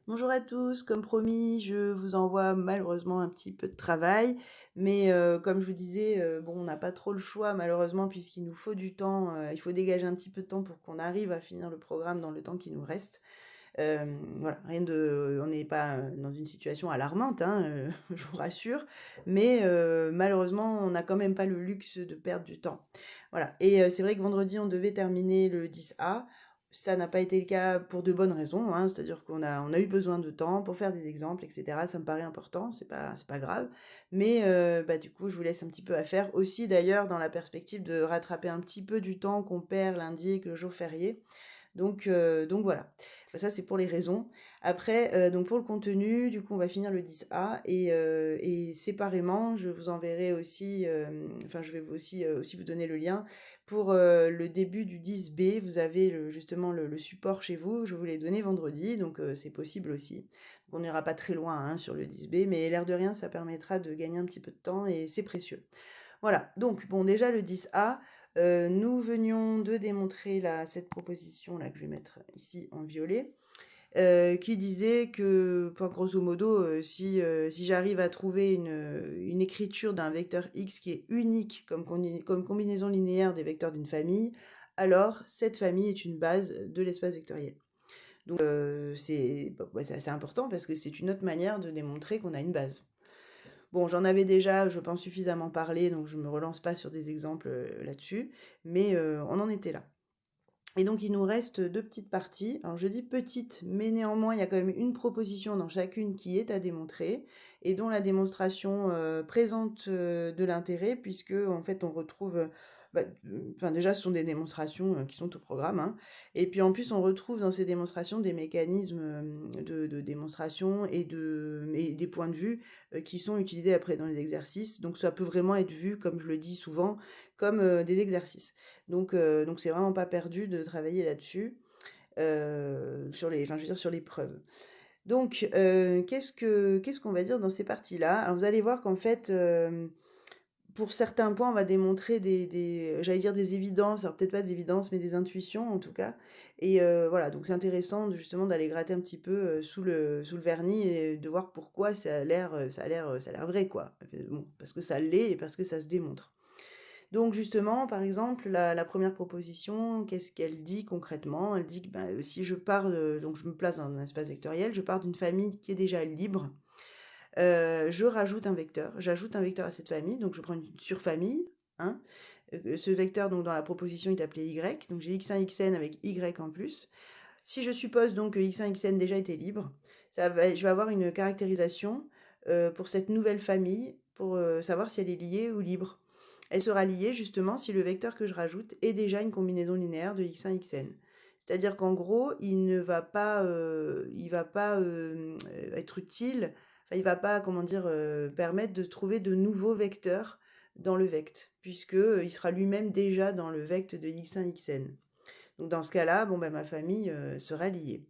Bonjour à tous, comme promis, je vous envoie malheureusement un petit peu de travail, mais comme je vous disais, bon, on n'a pas trop le choix malheureusement puisqu'il nous faut du temps, il faut dégager un petit peu de temps pour qu'on arrive à finir le programme dans le temps qui nous reste. Voilà, rien de on n'est pas, dans une situation alarmante, hein, je vous rassure, mais malheureusement, on n'a quand même pas le luxe de perdre du temps. Voilà et c'est vrai que vendredi, on devait terminer le 10A. Ça n'a pas été le cas pour de bonnes raisons, hein, c'est-à-dire qu'on a eu besoin de temps pour faire des exemples et cetera. Ça me paraît important, c'est pas grave, mais bah, du coup, je vous laisse un petit peu à faire. Aussi d'ailleurs dans la perspective de rattraper un petit peu du temps qu'on perd lundi et que le jour férié. Donc voilà. Bah, ça, c'est pour les raisons. Après, donc pour le contenu, du coup, on va finir le 10A et séparément, je vous enverrai aussi, enfin, je vais vous aussi vous donner le lien pour, le début du 10B. Vous avez justement le support chez vous. Je vous l'ai donné vendredi, donc c'est possible aussi. On n'ira pas très loin, hein, sur le 10B, mais l'air de rien, ça permettra de gagner un petit peu de temps et c'est précieux. Voilà, donc bon, déjà le 10A, nous venions de démontrer cette proposition-là que je vais mettre ici en violet, qui disait que, enfin, grosso modo, si j'arrive à trouver une écriture d'un vecteur X qui est unique comme combinaison linéaire des vecteurs d'une famille, alors cette famille est une base de l'espace vectoriel. Donc c'est bah, ouais, c'est assez important parce que c'est une autre manière de démontrer qu'on a une base. Bon, j'en avais déjà, je pense, suffisamment parlé, donc je me relance pas sur des exemples, là-dessus, mais on en était là. Et donc il nous reste 2 petites parties. Alors je dis petites, mais néanmoins, il y a quand même une proposition dans chacune qui est à démontrer et dont la démonstration, présente, de l'intérêt puisque en fait on retrouve, bah, enfin déjà ce sont des démonstrations, qui sont au programme, hein, et puis en plus on retrouve dans ces démonstrations des mécanismes, de démonstration et des points de vue, qui sont utilisés après dans les exercices. Donc ça peut vraiment être vu, comme je le dis souvent, comme, des exercices. Donc c'est vraiment pas perdu de travailler là-dessus, je veux dire sur les preuves. Donc qu'est-ce qu'on va dire dans ces parties-là? Alors vous allez voir qu'en fait, pour certains points, on va démontrer j'allais dire des évidences, alors peut-être pas des évidences, mais des intuitions en tout cas et voilà, donc c'est intéressant justement d'aller gratter un petit peu, sous le vernis et de voir pourquoi ça a l'air vrai quoi. Bon, parce que ça l'est et parce que ça se démontre. Donc justement, par exemple, la 1re proposition, qu'est-ce qu'elle dit concrètement? Elle dit que, bah, si je pars, donc je me place dans un espace vectoriel, je pars d'une famille qui est déjà libre, je rajoute un vecteur, j'ajoute un vecteur à cette famille, donc je prends une surfamille, hein, ce vecteur donc dans la proposition il est appelé Y, donc j'ai x1, xn avec Y en plus. Si je suppose donc que x1, xn déjà était libre, je vais avoir une caractérisation, pour cette nouvelle famille pour, savoir si elle est liée ou libre. Elle sera liée justement si le vecteur que je rajoute est déjà une combinaison linéaire de x1, xn. C'est-à-dire qu'en gros, il va pas être utile, enfin il va pas, comment dire, permettre de trouver de nouveaux vecteurs dans le vect, puisque, il sera lui-même déjà dans le vect de x1, xn. Donc dans ce cas-là, bon, bah, ma famille, sera liée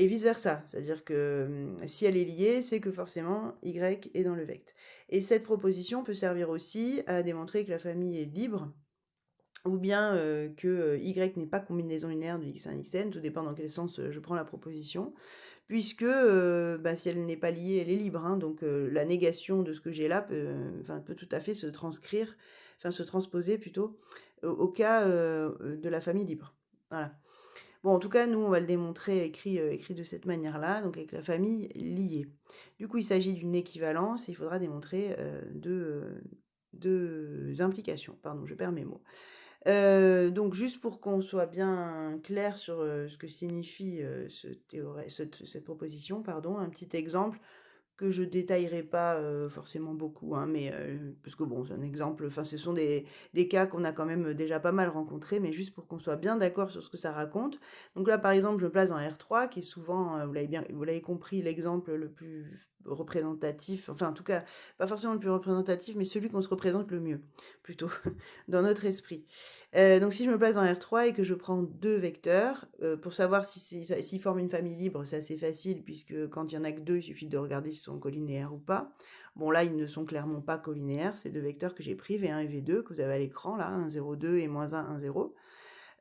et vice versa. C'est-à-dire que, si elle est liée, c'est que forcément Y est dans le vect et cette proposition peut servir aussi à démontrer que la famille est libre ou bien, que, Y n'est pas combinaison linéaire de x1, xn, tout dépend dans quel sens, je prends la proposition. Puisque, bah, si elle n'est pas liée, elle est libre, hein, donc la négation de ce que j'ai là peut tout à fait se transposer plutôt au cas, de la famille libre. Voilà. Bon, en tout cas, nous, on va le démontrer écrit de cette manière-là, donc avec la famille liée. Du coup, il s'agit d'une équivalence et il faudra démontrer, 2 implications. Pardon, je perds mes mots. Donc juste pour qu'on soit bien clair sur, ce que signifie, cette proposition, pardon, un petit exemple que je détaillerai pas, forcément beaucoup, hein, mais parce que bon, c'est un exemple, enfin ce sont des cas qu'on a quand même, déjà pas mal rencontrés, mais juste pour qu'on soit bien d'accord sur ce que ça raconte. Donc là, par exemple, je me place dans R3 qui est souvent, vous l'avez compris, l'exemple le plus représentatif, enfin en tout cas, pas forcément le plus représentatif, mais celui qu'on se représente le mieux, plutôt, dans notre esprit. Donc si je me place dans R3 et que je prends 2 vecteurs, pour savoir s'ils forment une famille libre, c'est assez facile puisque quand il y en a que 2, il suffit de regarder s'ils sont colinéaires ou pas. Bon là, ils ne sont clairement pas colinéaires, ces 2 vecteurs que j'ai pris, V1 et V2, que vous avez à l'écran là, 1, 0, 2 et -1, 1, 0.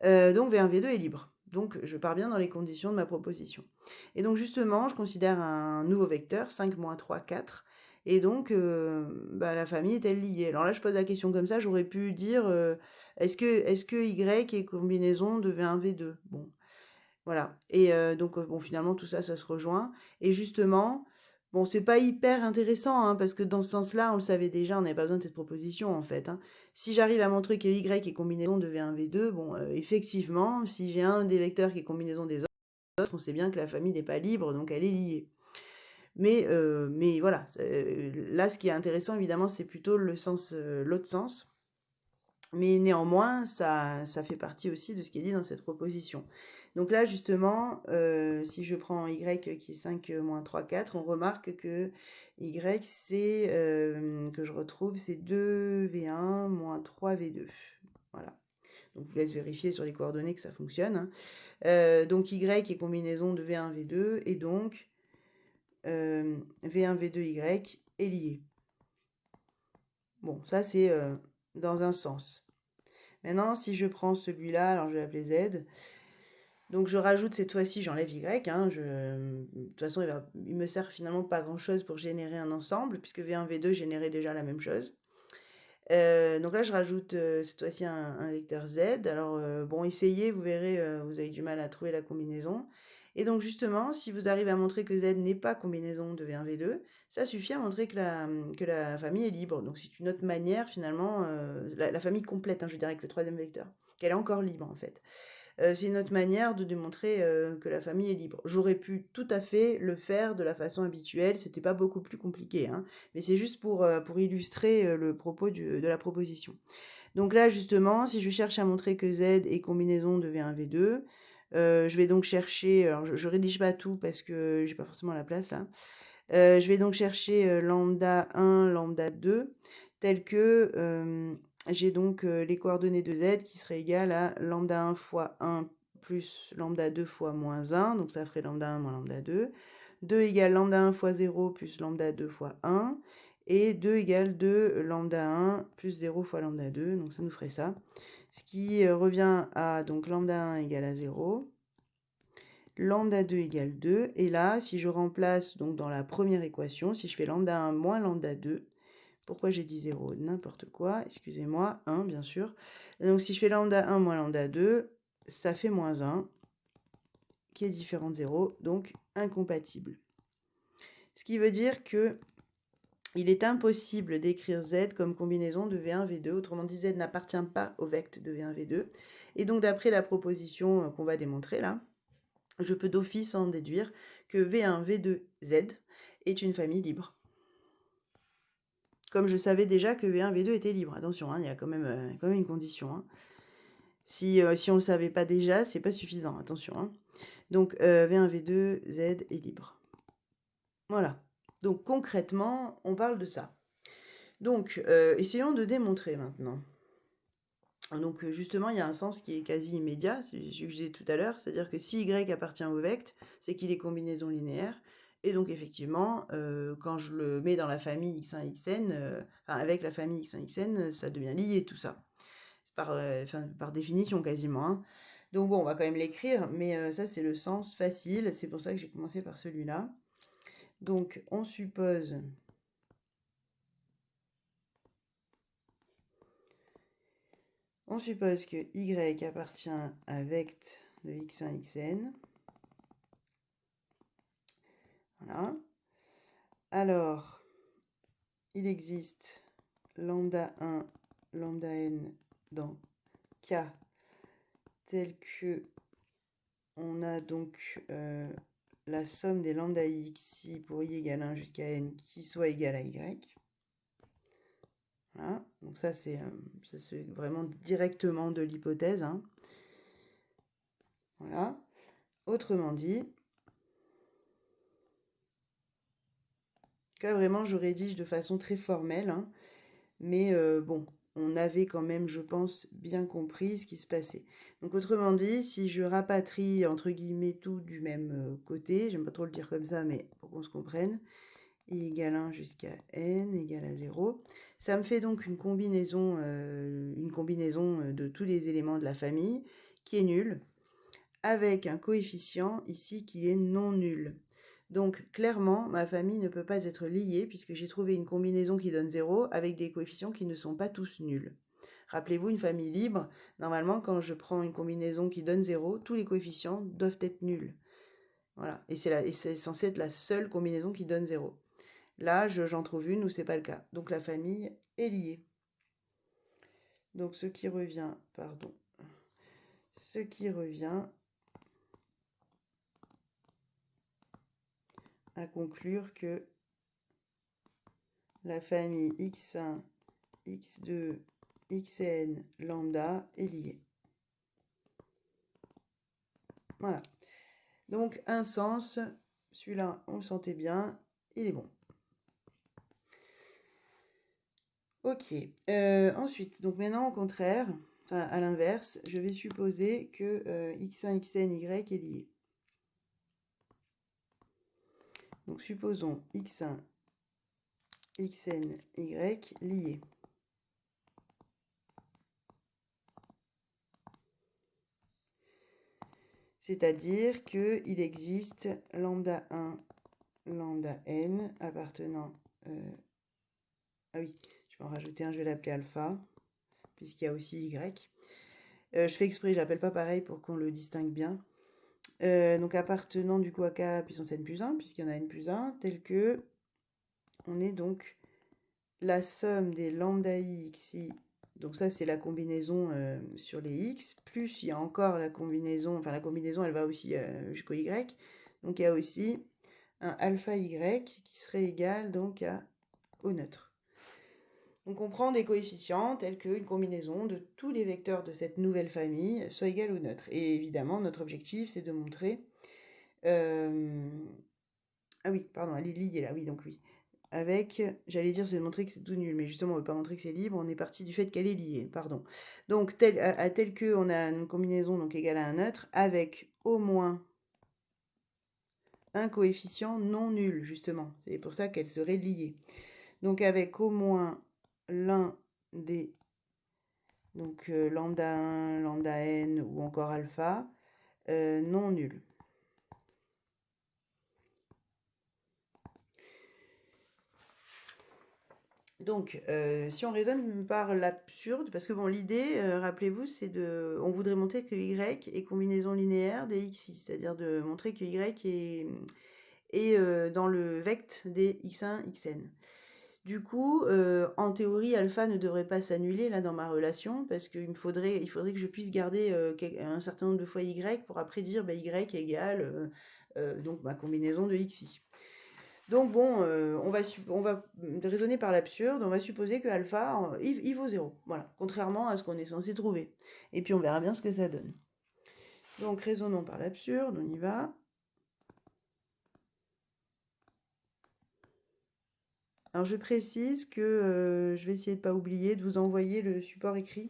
Donc V1, V2 est libre. Donc, je pars bien dans les conditions de ma proposition. Et donc, justement, je considère un nouveau vecteur, 5 moins 3, 4. Et donc, bah, la famille est-elle liée? Alors là, je pose la question comme ça, j'aurais pu dire, est-ce que Y est combinaison de V1, V2? Bon, voilà. Et donc, bon, finalement, tout ça, ça se rejoint. Et justement, bon, c'est pas hyper intéressant, hein, parce que dans ce sens-là, on le savait déjà, on n'avait pas besoin de cette proposition, en fait, hein. Si j'arrive à montrer que Y est combinaison de V1, V2, bon, effectivement, si j'ai un des vecteurs qui est combinaison des autres, on sait bien que la famille n'est pas libre, donc elle est liée. Mais voilà, là, ce qui est intéressant, évidemment, c'est plutôt le sens, l'autre sens. Mais néanmoins, ça fait partie aussi de ce qui est dit dans cette proposition. Donc là, justement, si je prends Y qui est 5 moins 3, 4, on remarque que Y, c'est, que je retrouve, c'est 2V1 moins 3V2. Voilà. Donc je vous laisse vérifier sur les coordonnées que ça fonctionne, hein. Donc Y est combinaison de V1, V2, et donc V1, V2, Y est lié. Bon, ça c'est dans un sens. Maintenant, si je prends celui-là, alors je vais l'appeler Z. Donc je rajoute cette fois-ci, j'enlève Y, hein, de toute façon, il me sert finalement pas grand-chose pour générer un ensemble, puisque V1, V2 générait déjà la même chose. Donc là, je rajoute cette fois-ci un vecteur Z. Alors, bon, essayez, vous verrez, vous avez du mal à trouver la combinaison. Et donc justement, si vous arrivez à montrer que Z n'est pas combinaison de V1, V2, ça suffit à montrer que la famille est libre. Donc c'est une autre manière finalement, la famille complète, hein, je dirais, avec le troisième vecteur, qu'elle est encore libre en fait. C'est une autre manière de démontrer, que la famille est libre. J'aurais pu tout à fait le faire de la façon habituelle, c'était pas beaucoup plus compliqué, hein, mais c'est juste pour illustrer, le propos de la proposition. Donc là, justement, si je cherche à montrer que Z est combinaison de V1, V2, je vais donc chercher, alors je rédige pas tout parce que j'ai pas forcément la place là. Je vais donc chercher, lambda 1, lambda 2, tel que, j'ai donc, les coordonnées de Z qui seraient égales à lambda 1 fois 1 plus lambda 2 fois moins 1, donc ça ferait lambda 1 moins lambda 2. 2 égale lambda 1 fois 0 plus lambda 2 fois 1, et 2 égale 2 lambda 1 plus 0 fois lambda 2, donc ça nous ferait ça. Ce qui, revient à donc lambda 1 égale à 0, lambda 2 égale 2, et là, si je remplace donc dans la première équation, si je fais lambda 1 moins lambda 2, pourquoi j'ai dit 0? N'importe quoi, excusez-moi, 1 bien sûr. Donc si je fais lambda 1 moins lambda 2, ça fait moins 1, qui est différent de 0, donc incompatible. Ce qui veut dire que il est impossible d'écrire Z comme combinaison de V1, V2, autrement dit Z n'appartient pas au vecteur de V1, V2, et donc d'après la proposition qu'on va démontrer là, je peux d'office en déduire que V1, V2, Z est une famille libre. Comme je savais déjà que V1, V2 était libre. Attention, hein, il y a quand même une condition, hein. Si on ne le savait pas déjà, c'est pas suffisant, attention, hein. Donc V1, V2, Z est libre. Voilà. Donc concrètement, on parle de ça. Donc essayons de démontrer maintenant. Donc justement, il y a un sens qui est quasi immédiat, c'est ce que je disais tout à l'heure, c'est-à-dire que si Y appartient au vecteur, c'est qu'il est combinaison linéaire. Et donc effectivement, quand je le mets dans la famille x1, xn, enfin avec la famille x1, xn, ça devient lié tout ça. C'est par définition quasiment, hein. Donc bon, on va quand même l'écrire, mais ça c'est le sens facile, c'est pour ça que j'ai commencé par celui-là. Donc on suppose que Y appartient à vecteur de x1, xn. Voilà. Alors, il existe lambda 1, lambda n dans K tel que on a donc la somme des lambda x pour i égale 1 jusqu'à n qui soit égale à y. Voilà, donc ça c'est vraiment directement de l'hypothèse, hein. Voilà. Autrement dit, là vraiment je rédige de façon très formelle, hein, mais bon, on avait quand même, je pense, bien compris ce qui se passait. Donc autrement dit, si je rapatrie entre guillemets tout du même côté, j'aime pas trop le dire comme ça, mais pour qu'on se comprenne, i égale 1 jusqu'à n égale à 0, ça me fait donc une combinaison de tous les éléments de la famille qui est nulle, avec un coefficient ici qui est non nul. Donc clairement, ma famille ne peut pas être liée puisque j'ai trouvé une combinaison qui donne 0 avec des coefficients qui ne sont pas tous nuls. Rappelez-vous, une famille libre, normalement, quand je prends une combinaison qui donne 0, tous les coefficients doivent être nuls. Voilà, et c'est censé être la seule combinaison qui donne 0. Là, j'en trouve une où c'est pas le cas. Donc la famille est liée. Donc ce qui revient à conclure que la famille x1, x2, xn lambda est liée. Voilà. Donc un sens, celui-là on le sentait bien, il est bon. Ok, ensuite, donc maintenant au contraire, enfin à l'inverse, je vais supposer que x1, xn, y est lié. Donc supposons x1, xn, y liés. C'est-à-dire qu'il existe lambda 1, lambda n appartenant... ah oui, je vais en rajouter un, je vais l'appeler alpha, puisqu'il y a aussi y. Je fais exprès, je l'appelle pas pareil pour qu'on le distingue bien. Donc appartenant du coup à k puissance n plus 1, puisqu'il y en a n plus 1, tel que on est donc la somme des lambda i, xi, donc ça c'est la combinaison sur les x, plus il y a encore la combinaison, enfin la combinaison elle va aussi jusqu'au y, donc il y a aussi un alpha y qui serait égal donc au neutre. Donc on prend des coefficients tels qu'une combinaison de tous les vecteurs de cette nouvelle famille soit égale au neutre. Et évidemment, notre objectif, c'est de montrer... Ah oui, pardon, elle est liée là, oui, donc oui. Avec, j'allais dire, c'est de montrer que c'est tout nul, mais justement, on ne veut pas montrer que c'est libre, on est parti du fait qu'elle est liée, pardon. Donc, tel que on a une combinaison donc égale à un neutre, avec au moins un coefficient non nul, justement. C'est pour ça qu'elle serait liée. Donc, avec au moins l'un des donc lambda 1, lambda n ou encore alpha, non nul. Donc, si on raisonne par l'absurde, parce que bon, l'idée, rappelez-vous, c'est on voudrait montrer que y est combinaison linéaire des xi, c'est-à-dire de montrer que y est dans le vect des x1, xn. Du coup, en théorie, alpha ne devrait pas s'annuler là dans ma relation parce qu'il faudrait que je puisse garder un certain nombre de fois y pour après dire bah, y égale donc ma combinaison de xi. Donc bon, on va raisonner par l'absurde, on va supposer que alpha, il vaut 0. Voilà, contrairement à ce qu'on est censé trouver. Et puis on verra bien ce que ça donne. Donc raisonnons par l'absurde, on y va. Alors je précise que je vais essayer de ne pas oublier de vous envoyer le support écrit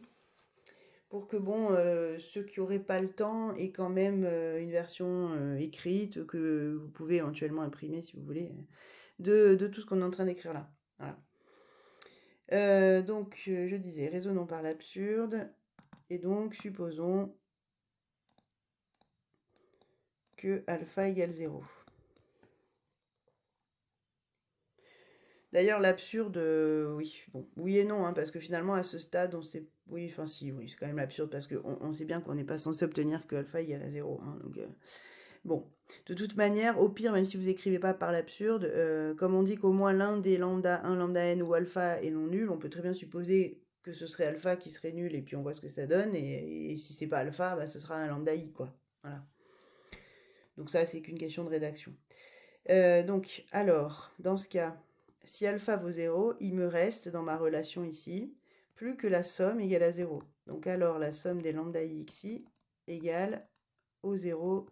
pour que bon, ceux qui n'auraient pas le temps aient quand même une version écrite que vous pouvez éventuellement imprimer si vous voulez, de tout ce qu'on est en train d'écrire là. Voilà. Donc je disais, raisonnons par l'absurde, et donc supposons que alpha égale 0. D'ailleurs, l'absurde, oui, bon, oui et non, hein, parce que finalement, à ce stade, on sait... Oui, enfin si, oui, c'est quand même l'absurde, parce qu'on sait bien qu'on n'est pas censé obtenir que alpha égale à 0. Hein, donc, bon, de toute manière, au pire, même si vous écrivez pas par l'absurde, comme on dit qu'au moins l'un des lambda 1, lambda n ou alpha est non nul, on peut très bien supposer que ce serait alpha qui serait nul, et puis on voit ce que ça donne, et si c'est pas alpha, bah, ce sera un lambda i, quoi. Voilà. Donc ça, c'est qu'une question de rédaction. Donc, alors, dans ce cas, si alpha vaut 0, il me reste dans ma relation ici plus que la somme égale à 0. Donc alors la somme des lambda i xi égale au 0,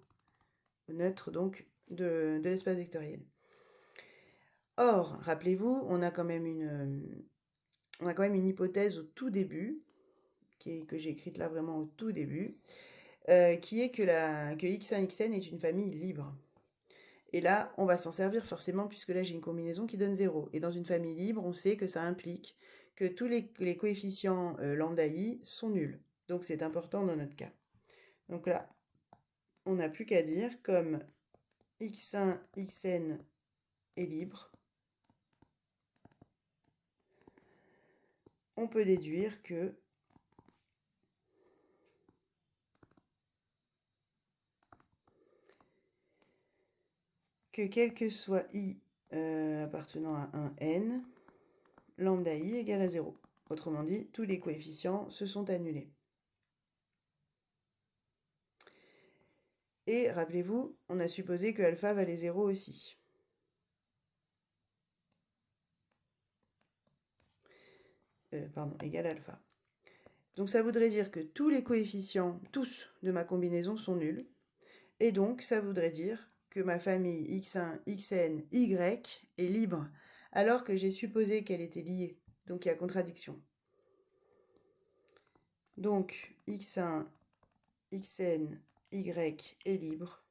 au neutre donc de l'espace vectoriel. Or, rappelez-vous, on a quand même une hypothèse au tout début, que j'ai écrite là vraiment au tout début, qui est que x1, xn est une famille libre. Et là, on va s'en servir forcément, puisque là, j'ai une combinaison qui donne 0. Et dans une famille libre, on sait que ça implique que tous les coefficients lambda i sont nuls. Donc, c'est important dans notre cas. Donc là, on n'a plus qu'à dire comme x1, xn est libre, on peut déduire que quel que soit i appartenant à un n, lambda i égale à 0. Autrement dit, tous les coefficients se sont annulés. Et rappelez-vous, on a supposé que alpha valait 0 aussi. Pardon, égale alpha. Donc ça voudrait dire que tous les coefficients, tous, de ma combinaison sont nuls. Et donc, ça voudrait dire que ma famille x1, xn, y est libre, alors que j'ai supposé qu'elle était liée. Donc, il y a contradiction. Donc, x1, xn, y est libre,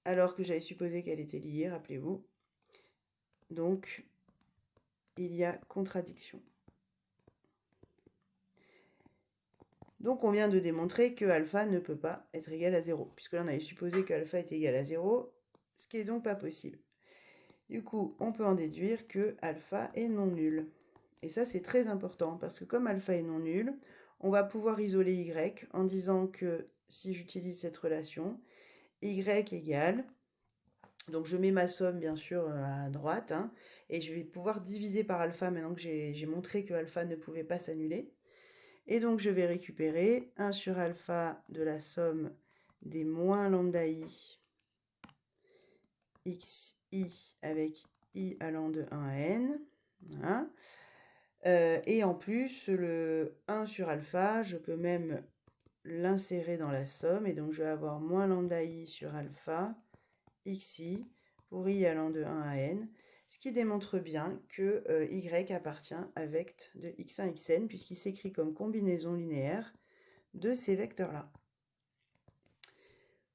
alors que j'avais supposé qu'elle était liée, rappelez-vous. Donc, il y a contradiction. Donc, on vient de démontrer que alpha ne peut pas être égal à 0, puisque là, on avait supposé que alpha est égal à 0, ce qui est donc pas possible. Du coup, on peut en déduire que alpha est non nul. Et ça, c'est très important, parce que comme alpha est non nul, on va pouvoir isoler y en disant que si j'utilise cette relation, y égale, donc je mets ma somme bien sûr à droite, hein, et je vais pouvoir diviser par alpha maintenant que j'ai montré que alpha ne pouvait pas s'annuler. Et donc je vais récupérer 1 sur alpha de la somme des moins lambda i xi avec i allant de 1 à n. Voilà. Et en plus, le 1 sur alpha, je peux même l'insérer dans la somme. Et donc je vais avoir moins lambda i sur alpha xi pour i allant de 1 à n. Ce qui démontre bien que y appartient à vecteur de x1, xn, puisqu'il s'écrit comme combinaison linéaire de ces vecteurs-là.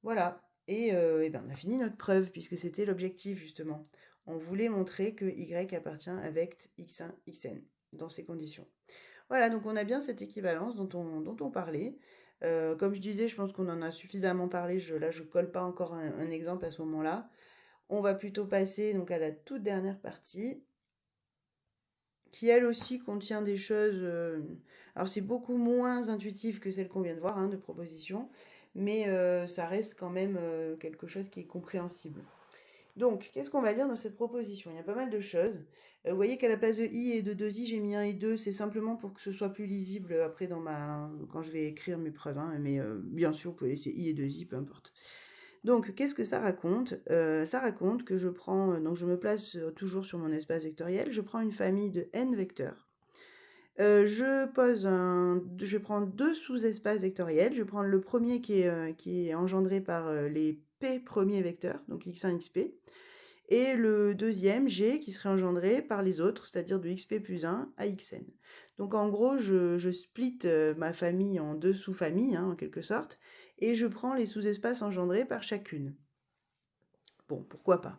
Voilà. Et ben, on a fini notre preuve, puisque c'était l'objectif, justement. On voulait montrer que y appartient à vecteur x1, xn, dans ces conditions. Voilà, donc on a bien cette équivalence dont on parlait. Comme je disais, je pense qu'on en a suffisamment parlé. Là, je ne colle pas encore un exemple à ce moment-là. On va plutôt passer donc, à la toute dernière partie, qui elle aussi contient des choses... alors c'est beaucoup moins intuitif que celle qu'on vient de voir, hein, de proposition, mais ça reste quand même quelque chose qui est compréhensible. Donc, qu'est-ce qu'on va dire dans cette proposition? Il y a pas mal de choses. Vous voyez qu'à la place de i et de 2i, j'ai mis 1 et 2. C'est simplement pour que ce soit plus lisible après quand je vais écrire mes preuves. Hein, mais bien sûr, vous pouvez laisser i et 2i, peu importe. Donc, qu'est-ce que ça raconte? Ça raconte que je prends... donc, je me place toujours sur mon espace vectoriel. Je prends une famille de n vecteurs. Je vais prendre deux sous-espaces vectoriels. Je vais prendre le premier qui est engendré par les p premiers vecteurs, donc x1, xp, et le deuxième g qui serait engendré par les autres, c'est-à-dire de xp plus 1 à xn. Donc en gros, je split ma famille en deux sous-familles, hein, en quelque sorte, et je prends les sous-espaces engendrés par chacune. Bon, pourquoi pas.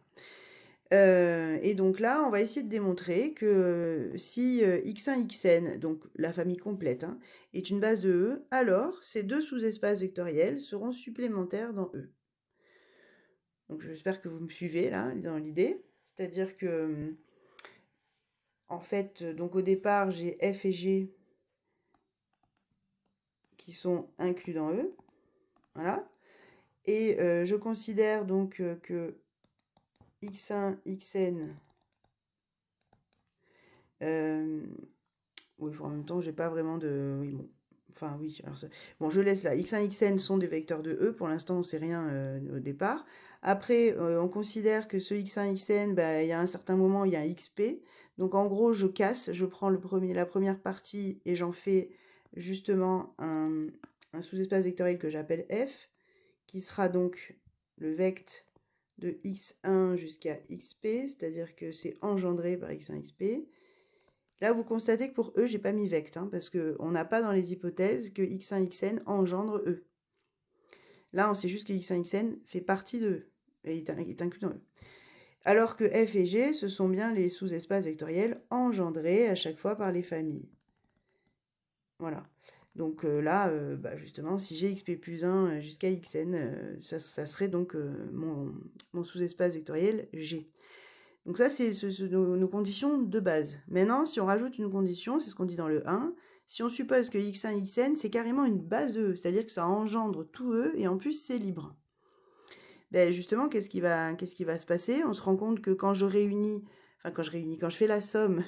Et donc là, on va essayer de démontrer que si x1, xn, donc la famille complète, hein, est une base de E, alors ces deux sous-espaces vectoriels seront supplémentaires dans E. Donc j'espère que vous me suivez là, dans l'idée. C'est-à-dire que, en fait, donc au départ, j'ai f et g qui sont inclus dans E. Voilà. Et je considère donc que x1, xn... oui, en même temps, j'ai pas vraiment de... Oui, bon. Enfin, oui. Alors bon, je laisse là. x1, xn sont des vecteurs de E. Pour l'instant, on ne sait rien au départ. Après, on considère que ce x1, xn, bah, il y a un certain moment, il y a un xp. Donc, en gros, je casse. Je prends la première partie et j'en fais justement un sous-espace vectoriel que j'appelle f, qui sera donc le vecteur de x1 jusqu'à xp, c'est-à-dire que c'est engendré par x1, xp. Là, vous constatez que pour E, j'ai pas mis vect, hein, parce qu'on n'a pas dans les hypothèses que x1, xn engendre E. Là, on sait juste que x1, xn fait partie de E, et est inclus dans E. Alors que f et g, ce sont bien les sous-espaces vectoriels engendrés à chaque fois par les familles. Voilà. Donc là, bah, justement, si j'ai xp plus 1 jusqu'à xn, ça serait donc mon sous-espace vectoriel G. Donc ça, c'est nos conditions de base. Maintenant, si on rajoute une condition, c'est ce qu'on dit dans le 1, si on suppose que x1, xn, c'est carrément une base de E, c'est-à-dire que ça engendre tout E, et en plus, c'est libre. Ben justement, qu'est-ce qui va se passer? On se rend compte que quand je fais la somme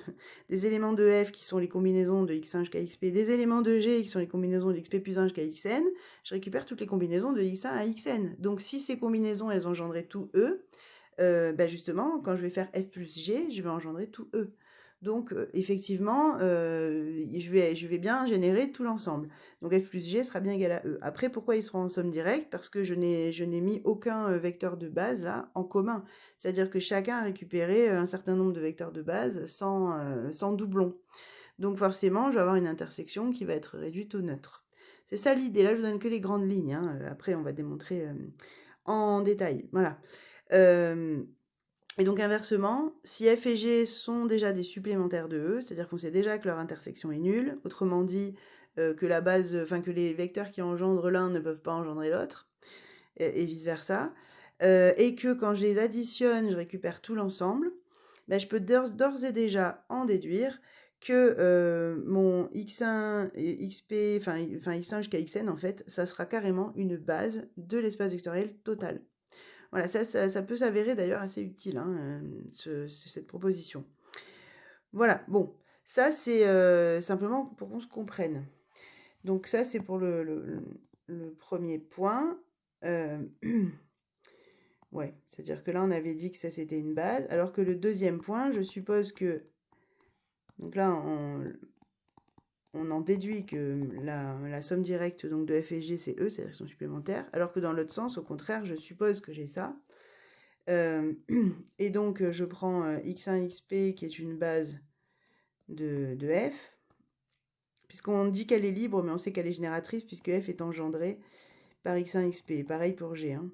des éléments de f qui sont les combinaisons de x1 jusqu'à xp, des éléments de g qui sont les combinaisons de xp plus 1 jusqu'à xn, je récupère toutes les combinaisons de x1 à xn. Donc si ces combinaisons, elles engendraient tout E, ben justement, quand je vais faire f plus g, je vais engendrer tout E. Donc effectivement, je vais bien générer tout l'ensemble. Donc f plus g sera bien égal à E. Après, pourquoi ils seront en somme directe? Parce que je n'ai mis aucun vecteur de base là en commun. C'est-à-dire que chacun a récupéré un certain nombre de vecteurs de base sans doublon. Donc forcément, je vais avoir une intersection qui va être réduite au neutre. C'est ça l'idée. Là, je vous donne que les grandes lignes, hein. Après, on va démontrer en détail. Voilà. Et donc inversement, si f et g sont déjà des supplémentaires de E, c'est-à-dire qu'on sait déjà que leur intersection est nulle, autrement dit que les vecteurs qui engendrent l'un ne peuvent pas engendrer l'autre, et vice-versa, et que quand je les additionne, je récupère tout l'ensemble, ben, je peux d'ores et déjà en déduire que mon x1 et xp, x1 jusqu'à xn, en fait, ça sera carrément une base de l'espace vectoriel total. Voilà, ça peut s'avérer d'ailleurs assez utile, hein, cette proposition. Voilà, bon, ça c'est simplement pour qu'on se comprenne. Donc ça c'est pour le premier point. Ouais, c'est-à-dire que là on avait dit que ça c'était une base, alors que le deuxième point, je suppose que... Donc là, on en déduit que la somme directe donc, de f et g c'est E, c'est-à-dire qu'ils sont supplémentaires, alors que dans l'autre sens, au contraire, je suppose que j'ai ça. Et donc, je prends x1, xp qui est une base de f, puisqu'on dit qu'elle est libre, mais on sait qu'elle est génératrice, puisque f est engendrée par x1, xp. Pareil pour g. Hein.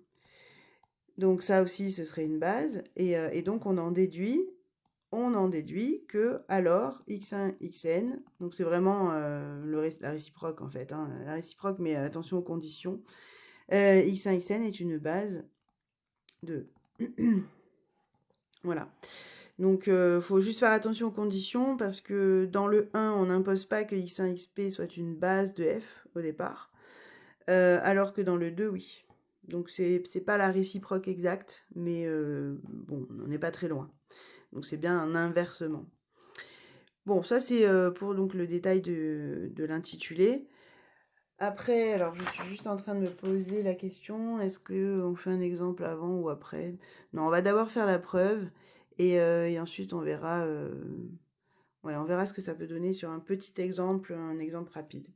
Donc ça aussi, ce serait une base. Et donc, on en déduit que, alors, x1, xn, donc c'est vraiment la réciproque, en fait. Hein, la réciproque, mais attention aux conditions. x1, xn est une base de... Voilà. Donc, faut juste faire attention aux conditions parce que dans le 1, on n'impose pas que x1, xp soit une base de f au départ, alors que dans le 2, oui. Donc, c'est pas la réciproque exacte, mais bon, on n'en est pas très loin. Donc, c'est bien un inversement. Bon, ça, c'est pour donc, le détail de l'intitulé. Après, alors je suis juste en train de me poser la question, est-ce qu'on fait un exemple avant ou après? Non, on va d'abord faire la preuve et ensuite on verra, ouais, on verra ce que ça peut donner sur un petit exemple, un exemple rapide.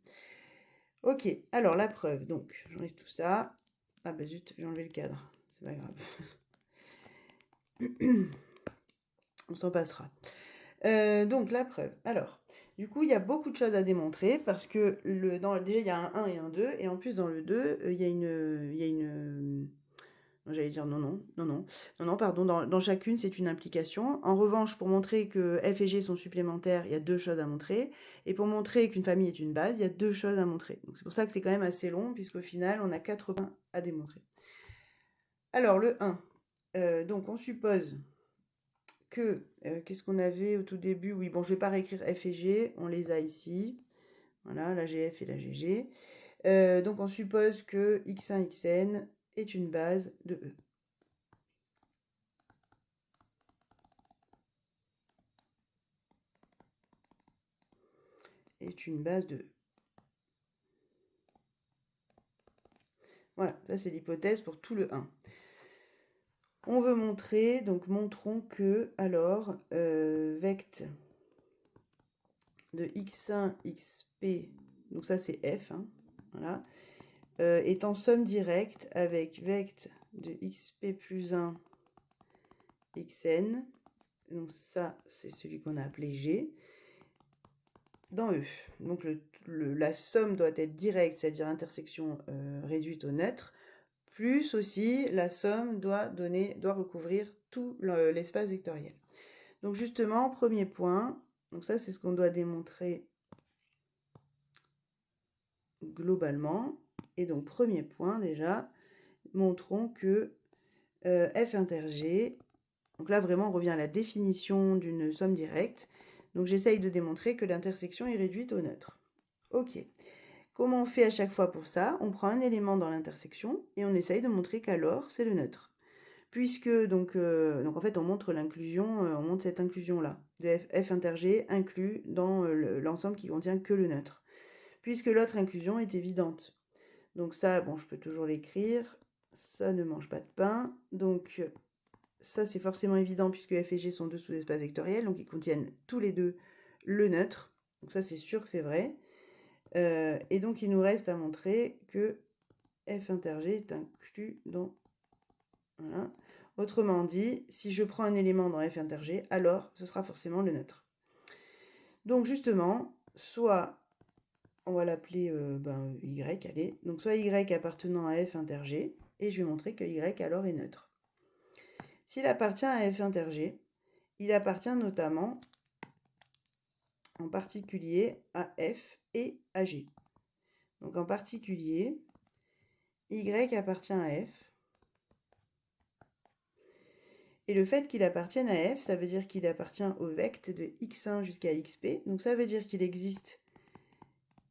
Ok, alors la preuve, donc j'enlève tout ça. Ah bah zut, j'ai enlevé le cadre, c'est pas grave. On s'en passera. Donc la preuve, alors... Du coup, il y a beaucoup de choses à démontrer parce que déjà, il y a un 1 et un 2. Et en plus, dans le 2, il y a une... Non, j'allais dire non, pardon. Dans chacune, c'est une implication. En revanche, pour montrer que f et g sont supplémentaires, il y a deux choses à montrer. Et pour montrer qu'une famille est une base, il y a deux choses à montrer. Donc c'est pour ça que c'est quand même assez long, puisqu'au final, on a 4 points à démontrer. Alors, le 1. Donc, on suppose... que, qu'est-ce qu'on avait au tout début? Oui, bon, je ne vais pas réécrire f et g, on les a ici. Voilà, la gf et la gg. Donc on suppose que x1, xn est une base de E. Est une base de E. Voilà, ça c'est l'hypothèse pour tout le 1. On veut montrer, donc montrons que, alors, vect de x1, xp, donc ça c'est f, hein, voilà, est en somme directe avec vect de xp plus 1, xn, donc ça c'est celui qu'on a appelé g, dans E. Donc la somme doit être directe, c'est-à-dire intersection réduite au neutre, plus aussi la somme doit recouvrir tout l'espace vectoriel. Donc justement, premier point, donc ça c'est ce qu'on doit démontrer globalement. Et donc, premier point déjà, montrons que f inter g, donc là vraiment on revient à la définition d'une somme directe. Donc j'essaye de démontrer que l'intersection est réduite au neutre. Ok. Comment on fait à chaque fois pour ça? On prend un élément dans l'intersection et on essaye de montrer qu'alors c'est le neutre. Puisque donc en fait on montre l'inclusion, on montre cette inclusion-là, de f inter g inclus dans l'ensemble qui contient que le neutre. Puisque l'autre inclusion est évidente. Donc ça, bon, je peux toujours l'écrire. Ça ne mange pas de pain. Donc ça, c'est forcément évident puisque f et g sont deux sous-espaces vectoriels, donc ils contiennent tous les deux le neutre. Donc ça, c'est sûr que c'est vrai. Et donc, il nous reste à montrer que f inter g est inclus dans... Voilà. Autrement dit, si je prends un élément dans f inter g, alors ce sera forcément le neutre. Donc justement, soit... On va l'appeler y, allez. Donc soit y appartenant à f inter g, et je vais montrer que y alors est neutre. S'il appartient à f inter g, il appartient notamment, en particulier, à f et à g. Donc en particulier, y appartient à f. Et le fait qu'il appartienne à f, ça veut dire qu'il appartient au vecte de x1 jusqu'à xp. Donc ça veut dire qu'il existe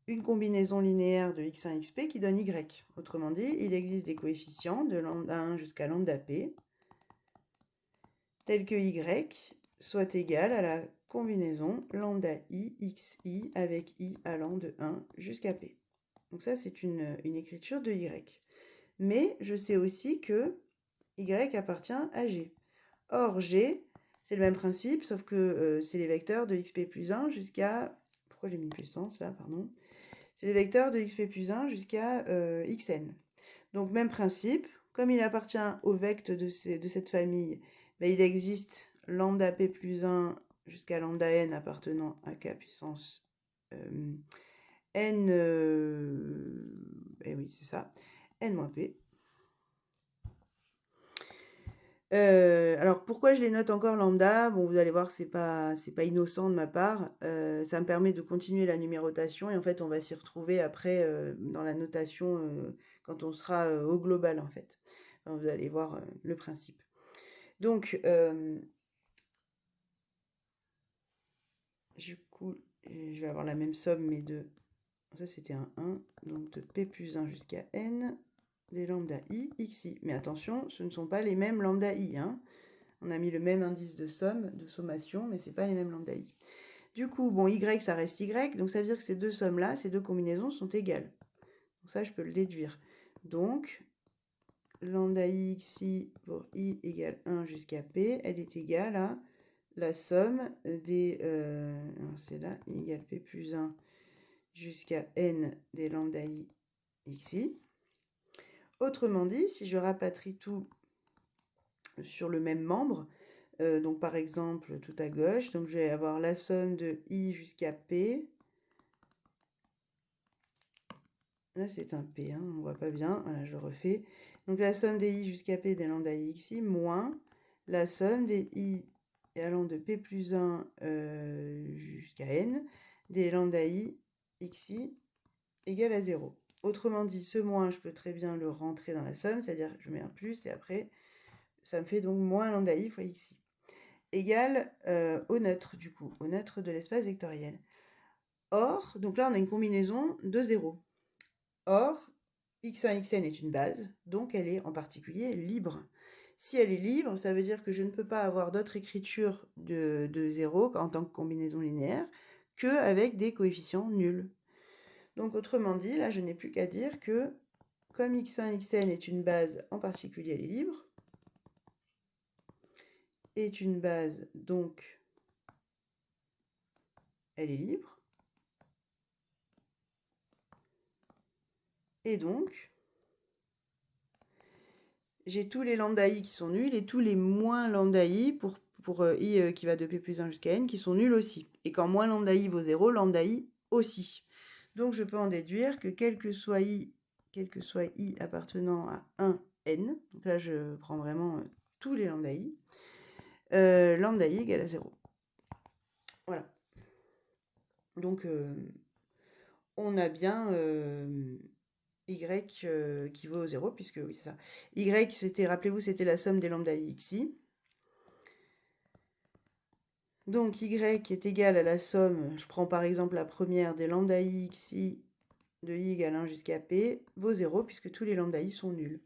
une combinaison linéaire de x1, xp qui donne y. Autrement dit, il existe des coefficients de lambda 1 jusqu'à lambda p, tels que y soit égal à la combinaison lambda i xi avec i allant de 1 jusqu'à p. Donc ça, c'est une écriture de y. Mais je sais aussi que y appartient à g. Or, g, c'est le même principe, sauf que c'est les vecteurs de xp plus 1 jusqu'à... Pourquoi j'ai mis une puissance là, pardon? C'est les vecteurs de xp plus 1 jusqu'à xn. Donc, même principe, comme il appartient au vecte de cette famille, ben, il existe lambda p plus 1 jusqu'à lambda n appartenant à k puissance n... eh oui, c'est ça, n moins p. Alors pourquoi je les note encore lambda? Bon, vous allez voir, c'est pas innocent de ma part. Ça me permet de continuer la numérotation et en fait, on va s'y retrouver après dans la notation quand on sera au global en fait. Enfin, vous allez voir le principe. Donc, du coup, je vais avoir la même somme, mais de... Ça, c'était un 1, donc de p plus 1 jusqu'à n, des lambda i, xi. Mais attention, ce ne sont pas les mêmes lambda i, hein. On a mis le même indice de somme, de sommation, mais ce n'est pas les mêmes lambda i. Du coup, bon, y, ça reste y, donc ça veut dire que ces deux sommes-là, ces deux combinaisons sont égales. Donc ça, je peux le déduire. Donc, lambda i xi pour i égale 1 jusqu'à p, elle est égale à la somme des... c'est là, i égale p plus 1 jusqu'à n des lambda i xi. Autrement dit, si je rapatrie tout sur le même membre, donc par exemple tout à gauche, donc je vais avoir la somme de i jusqu'à p. Là c'est un p, hein, on voit pas bien, voilà, je le refais. Donc la somme des i jusqu'à p des lambda i xi moins la somme des i allant de p plus 1 jusqu'à n des lambda i xi égale à 0. Autrement dit, ce moins, je peux très bien le rentrer dans la somme, c'est-à-dire je mets un plus et après, ça me fait donc moins lambda i fois xi égale au neutre, du coup, au neutre de l'espace vectoriel. Or, donc là, on a une combinaison de 0. Or, x1, xn est une base, donc elle est en particulier libre. Si elle est libre, ça veut dire que je ne peux pas avoir d'autre écriture de 0 en tant que combinaison linéaire qu'avec des coefficients nuls. Donc, autrement dit, là, je n'ai plus qu'à dire que comme x1, xn est une base, en particulier elle est libre, est une base, donc elle est libre. Et donc, j'ai tous les lambda i qui sont nuls et tous les moins lambda i pour i qui va de p plus 1 jusqu'à n qui sont nuls aussi. Et quand moins lambda i vaut 0, lambda i aussi. Donc je peux en déduire que quel que soit i appartenant à 1 n, donc là je prends vraiment tous les lambda i égale à 0. Voilà. Donc on a bien y qui vaut 0, puisque oui, c'est ça. Y, c'était, rappelez-vous, c'était la somme des lambda xi. Donc y est égal à la somme, je prends par exemple la première des lambda i xi de i égale 1 jusqu'à p, vaut 0, puisque tous les lambda i sont nuls.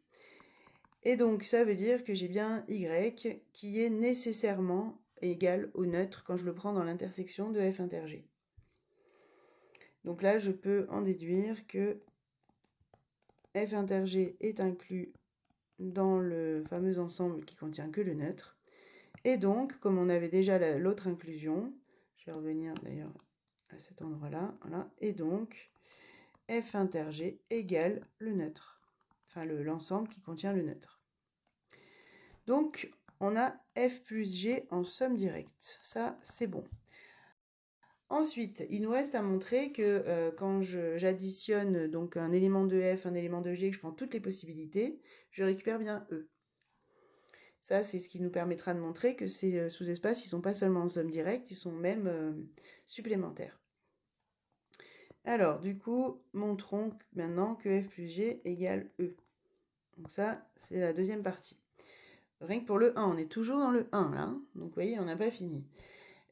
Et donc ça veut dire que j'ai bien y qui est nécessairement égal au neutre quand je le prends dans l'intersection de f inter g. Donc là, je peux en déduire que f inter g est inclus dans le fameux ensemble qui contient que le neutre. Et donc, comme on avait déjà l'autre inclusion, je vais revenir d'ailleurs à cet endroit-là, voilà, et donc f inter g égale le neutre, enfin l'ensemble qui contient le neutre. Donc, on a f plus g en somme directe. Ça, c'est bon. Ensuite, il nous reste à montrer que quand j'additionne donc un élément de f, un élément de g, que je prends toutes les possibilités, je récupère bien e. Ça, c'est ce qui nous permettra de montrer que ces sous-espaces, ils ne sont pas seulement en somme directe, ils sont même supplémentaires. Alors, du coup, montrons maintenant que f plus g égale e. Donc ça, c'est la deuxième partie. Rien que pour le 1, on est toujours dans le 1, là. Donc, vous voyez, on n'a pas fini.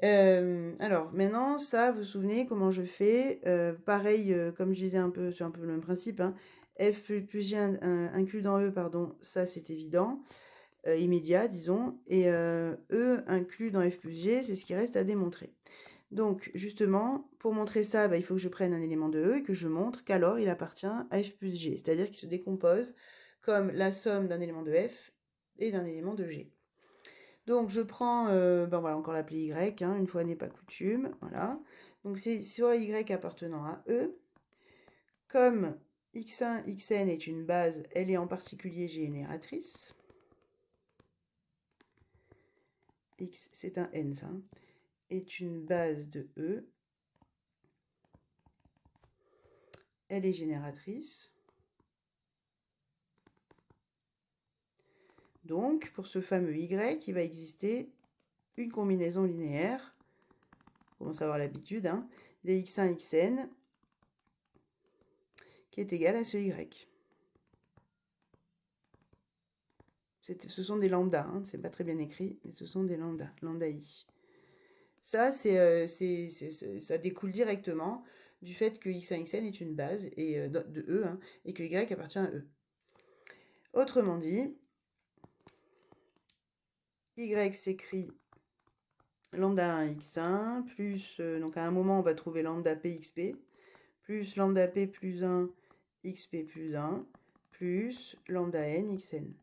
Alors, maintenant, ça, vous vous souvenez comment je fais. Pareil, comme je disais un peu sur un peu le même principe, hein, f plus g inclus dans e, pardon, ça, c'est évident. Immédiat, disons. Et e inclus dans f plus g, c'est ce qui reste à démontrer. Donc, justement, pour montrer ça, il faut que je prenne un élément de e et que je montre qu'alors il appartient à f plus g, c'est-à-dire qu'il se décompose comme la somme d'un élément de f et d'un élément de g. Donc, je prends, voilà, encore l'appeler y, hein, une fois n'est pas coutume, voilà. Donc, c'est soit y appartenant à e, comme x1, xn est une base, elle est en particulier génératrice. X, c'est un n, ça, hein, est une base de E. Elle est génératrice. Donc, pour ce fameux Y, il va exister une combinaison linéaire, on commence à avoir l'habitude, hein, des x1, xn, qui est égale à ce Y. Ce sont des lambdas, hein, c'est pas très bien écrit, mais ce sont des lambdas, lambda i. Ça, ça découle directement du fait que x1, xn est une base et, de E, hein, et que Y appartient à E. Autrement dit, Y s'écrit lambda 1 x1 plus, donc à un moment on va trouver lambda p xp, plus lambda p plus 1 xp plus 1, plus lambda n xn.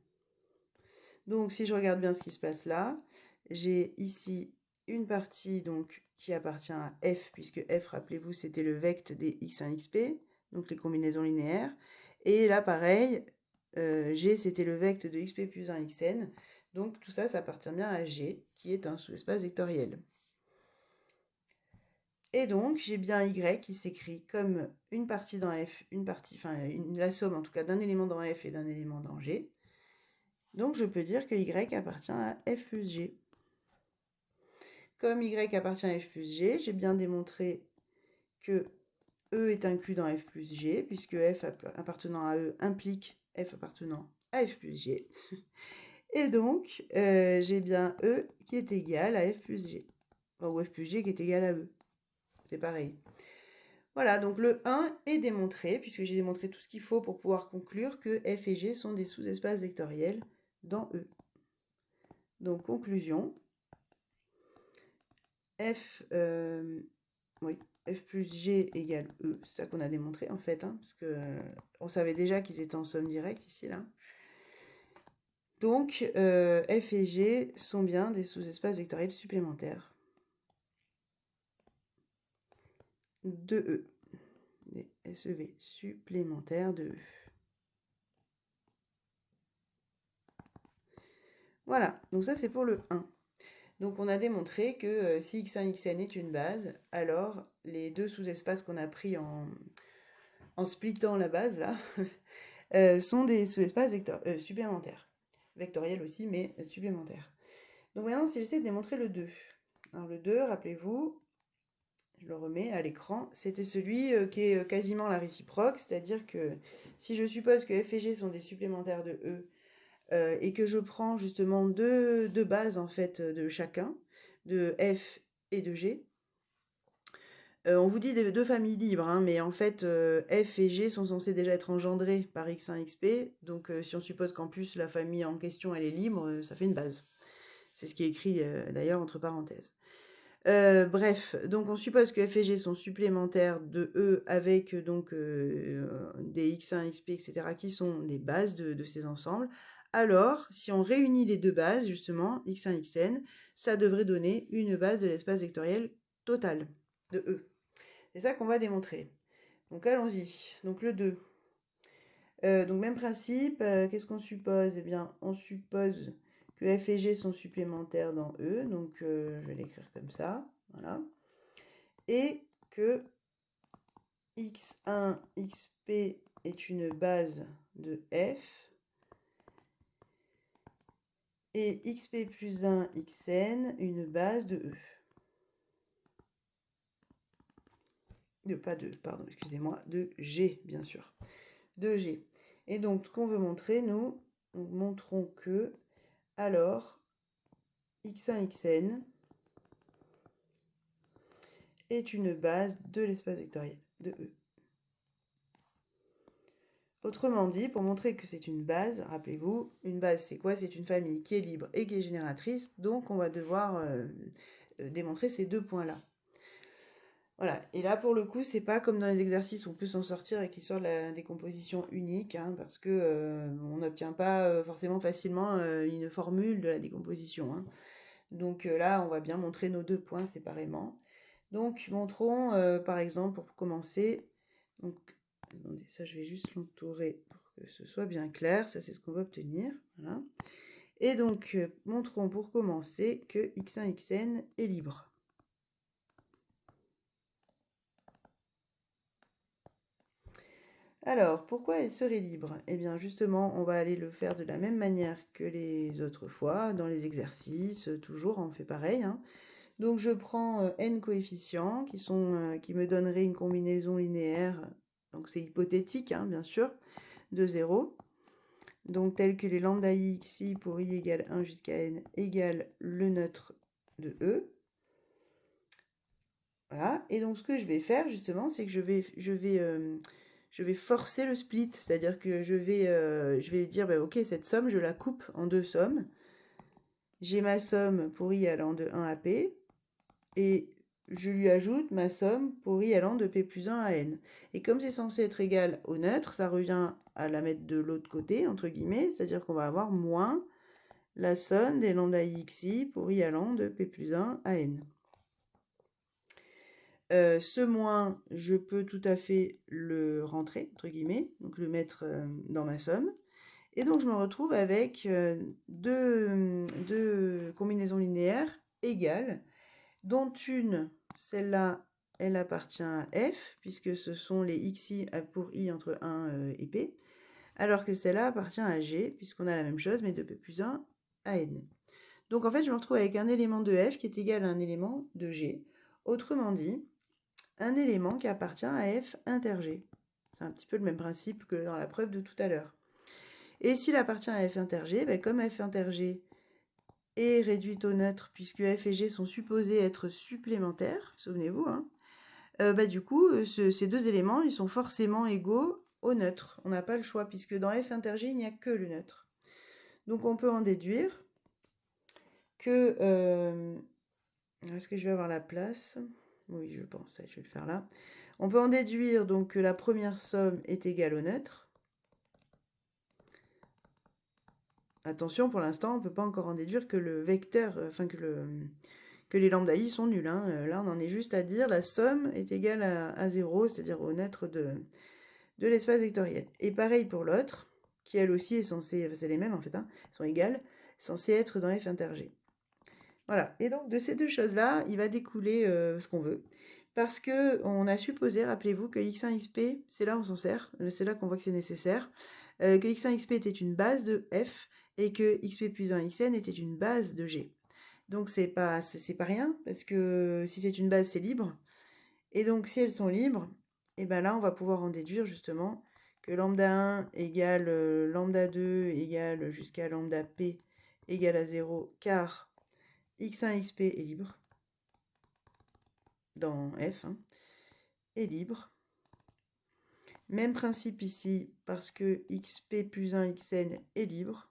Donc si je regarde bien ce qui se passe là, j'ai ici une partie donc qui appartient à f, puisque f, rappelez-vous, c'était le vecte des x1 xp, donc les combinaisons linéaires, et là pareil, g c'était le vecte de xp plus 1 xn, donc tout ça, ça appartient bien à g, qui est un sous-espace vectoriel. Et donc, j'ai bien y qui s'écrit comme une partie dans f, une partie, enfin la somme en tout cas d'un élément dans f et d'un élément dans g. Donc, je peux dire que y appartient à f plus g. Comme y appartient à f plus g, j'ai bien démontré que e est inclus dans f plus g, puisque f appartenant à e implique f appartenant à f plus g. Et donc, j'ai bien e qui est égal à f plus g. Enfin, ou f plus g qui est égal à e. C'est pareil. Voilà, donc le 1 est démontré, puisque j'ai démontré tout ce qu'il faut pour pouvoir conclure que f et g sont des sous-espaces vectoriels dans E. Donc, conclusion, f, oui, f plus g égale E, c'est ça qu'on a démontré en fait, hein, parce que on savait déjà qu'ils étaient en somme directe ici, là. Donc, f et g sont bien des sous-espaces vectoriels supplémentaires de E. Des SEV supplémentaires de E. Voilà, donc ça c'est pour le 1. Donc on a démontré que si x1, xn est une base, alors les deux sous-espaces qu'on a pris en splittant la base, là, sont des sous-espaces supplémentaires. Vectoriels aussi, mais supplémentaires. Donc maintenant, si j'essaie de démontrer le 2. Alors le 2, rappelez-vous, je le remets à l'écran, c'était celui qui est quasiment la réciproque, c'est-à-dire que si je suppose que f et g sont des supplémentaires de E, et que je prends justement deux bases en fait de chacun, de f et de g, on vous dit des deux familles libres, hein, mais en fait, f et g sont censés déjà être engendrés par x1, xp, donc si on suppose qu'en plus la famille en question elle est libre, ça fait une base. C'est ce qui est écrit d'ailleurs entre parenthèses. Bref, donc on suppose que f et g sont supplémentaires de E avec donc des x1, xp, etc. qui sont des bases de ces ensembles. Alors, si on réunit les deux bases, justement, x1, xn, ça devrait donner une base de l'espace vectoriel total de E. C'est ça qu'on va démontrer. Donc allons-y. Donc le 2. Donc même principe, qu'est-ce qu'on suppose? Eh bien, on suppose que f et g sont supplémentaires dans E, donc je vais l'écrire comme ça, voilà. Et que x1, xp est une base de f, et xp plus 1, xn, une base de E. Pas de, pardon, excusez-moi, de G, bien sûr. De G. Et donc, ce qu'on veut montrer, nous montrons que, alors, x1, xn est une base de l'espace vectoriel de E. Autrement dit, pour montrer que c'est une base, rappelez-vous, une base c'est quoi? C'est une famille qui est libre et qui est génératrice, donc on va devoir démontrer ces deux points-là. Voilà, et là pour le coup, c'est pas comme dans les exercices où on peut s'en sortir avec l'histoire de la décomposition unique, hein, parce que on n'obtient pas forcément facilement une formule de la décomposition. Hein. Donc là, on va bien montrer nos deux points séparément. Donc montrons par exemple pour commencer, donc attendez, ça je vais juste l'entourer pour que ce soit bien clair, ça c'est ce qu'on va obtenir. Voilà. Et donc montrons pour commencer que x1, xn est libre. Alors, pourquoi elle serait libre? Eh bien, justement, on va aller le faire de la même manière que les autres fois, dans les exercices, toujours, on fait pareil. Hein. Donc, je prends n coefficients qui me donneraient une combinaison linéaire, donc c'est hypothétique, hein, bien sûr, de 0. Donc, tel que les lambda i xi pour i égale 1 jusqu'à n égale le neutre de E. Voilà, et donc ce que je vais faire, justement, c'est que je vais forcer le split, c'est-à-dire que je vais dire, bah, ok, cette somme, je la coupe en deux sommes. J'ai ma somme pour i allant de 1 à p, et je lui ajoute ma somme pour i allant de p plus 1 à n. Et comme c'est censé être égal au neutre, ça revient à la mettre de l'autre côté, entre guillemets, c'est-à-dire qu'on va avoir moins la somme des lambda i xi pour i allant de p plus 1 à n. Ce moins, je peux tout à fait le rentrer, entre guillemets, donc le mettre dans ma somme. Et donc, je me retrouve avec deux combinaisons linéaires égales, dont une, celle-là, elle appartient à f, puisque ce sont les xi pour i entre 1 et p, alors que celle-là appartient à g, puisqu'on a la même chose, mais de p plus 1 à n. Donc, en fait, je me retrouve avec un élément de f qui est égal à un élément de g. Autrement dit, un élément qui appartient à f inter g. C'est un petit peu le même principe que dans la preuve de tout à l'heure. Et s'il appartient à f inter g, ben comme f inter g est réduite au neutre, puisque f et g sont supposés être supplémentaires, souvenez-vous, hein, du coup, ces deux éléments, ils sont forcément égaux au neutre. On n'a pas le choix, puisque dans f inter g, il n'y a que le neutre. Donc on peut en déduire que... est-ce que je vais avoir la place ? Oui, je pense, je vais le faire là. On peut en déduire donc que la première somme est égale au neutre. Attention, pour l'instant, on ne peut pas encore en déduire que le vecteur, que les lambda i sont nuls. Hein. Là, on en est juste à dire la somme est égale à 0, c'est-à-dire au neutre de l'espace vectoriel. Et pareil pour l'autre, qui elle aussi est censée, c'est les mêmes en fait, hein, sont égales, censées être dans f inter g. Voilà, et donc de ces deux choses-là, il va découler ce qu'on veut. Parce qu'on a supposé, rappelez-vous, que x1, xp, c'est là où on s'en sert, c'est là qu'on voit que c'est nécessaire, que x1, xp était une base de f, et que xp plus 1, xn était une base de g. Donc c'est pas rien, parce que si c'est une base, c'est libre, Et donc, si elles sont libres, et ben là, on va pouvoir en déduire justement que lambda 1 égale lambda 2 égale jusqu'à lambda p égale à 0, car x1, xp est libre, dans F, hein, est libre. Même principe ici, parce que xp plus 1, xn est libre.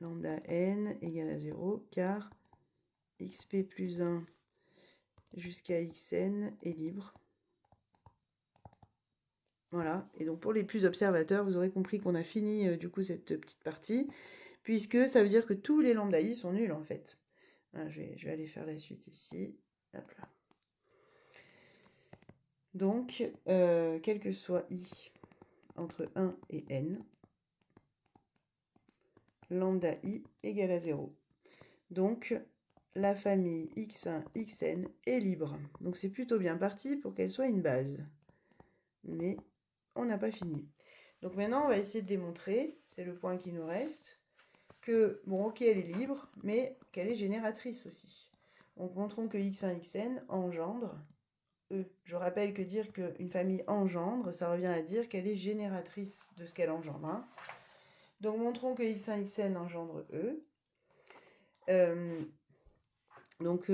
Lambda n égale à 0, car xp plus 1 jusqu'à xn est libre. Voilà, et donc pour les plus observateurs, vous aurez compris qu'on a fini du coup cette petite partie, puisque ça veut dire que tous les lambda i sont nuls en fait. Voilà, je vais aller faire la suite ici. Hop là. Donc, quel que soit i entre 1 et n, lambda i égale à 0. Donc, la famille x1, xn est libre. Donc c'est plutôt bien parti pour qu'elle soit une base. Mais on n'a pas fini. Donc maintenant, on va essayer de démontrer, c'est le point qui nous reste, que, bon, ok, elle est libre, mais qu'elle est génératrice aussi. Donc montrons que x1, xn engendre E. Je rappelle que dire qu'une famille engendre, ça revient à dire qu'elle est génératrice de ce qu'elle engendre. Hein. Donc montrons que x1, xn engendre E. Donc,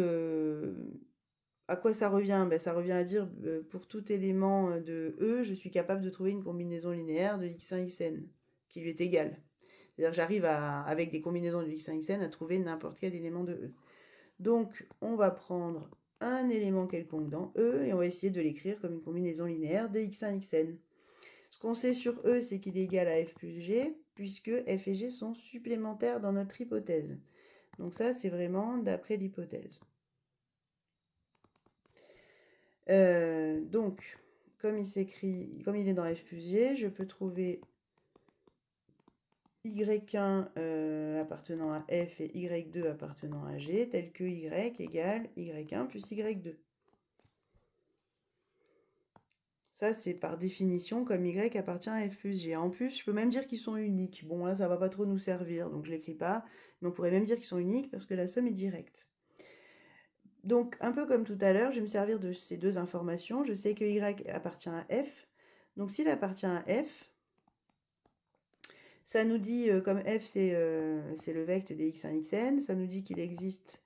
à quoi ça revient? Ben, ça revient à dire, pour tout élément de E, je suis capable de trouver une combinaison linéaire de x1, xn, qui lui est égale. C'est-à-dire que j'arrive, avec des combinaisons de x1, xn, à trouver n'importe quel élément de E. Donc, on va prendre un élément quelconque dans E, et on va essayer de l'écrire comme une combinaison linéaire de x1, xn. Ce qu'on sait sur E, c'est qu'il est égal à f plus g, puisque f et g sont supplémentaires dans notre hypothèse. Donc ça, c'est vraiment d'après l'hypothèse. Donc, comme il est dans f plus g, je peux trouver y1 appartenant à f et y2 appartenant à g, tel que y égale y1 plus y2. Ça, c'est par définition comme y appartient à f plus g. En plus, je peux même dire qu'ils sont uniques. Bon, là, ça va pas trop nous servir, donc je l'écris pas. Mais on pourrait même dire qu'ils sont uniques parce que la somme est directe. Donc, un peu comme tout à l'heure, je vais me servir de ces deux informations. Je sais que y appartient à f. Donc, s'il appartient à f, ça nous dit, comme f, c'est le vecteur des x1, xn, ça nous dit qu'il existe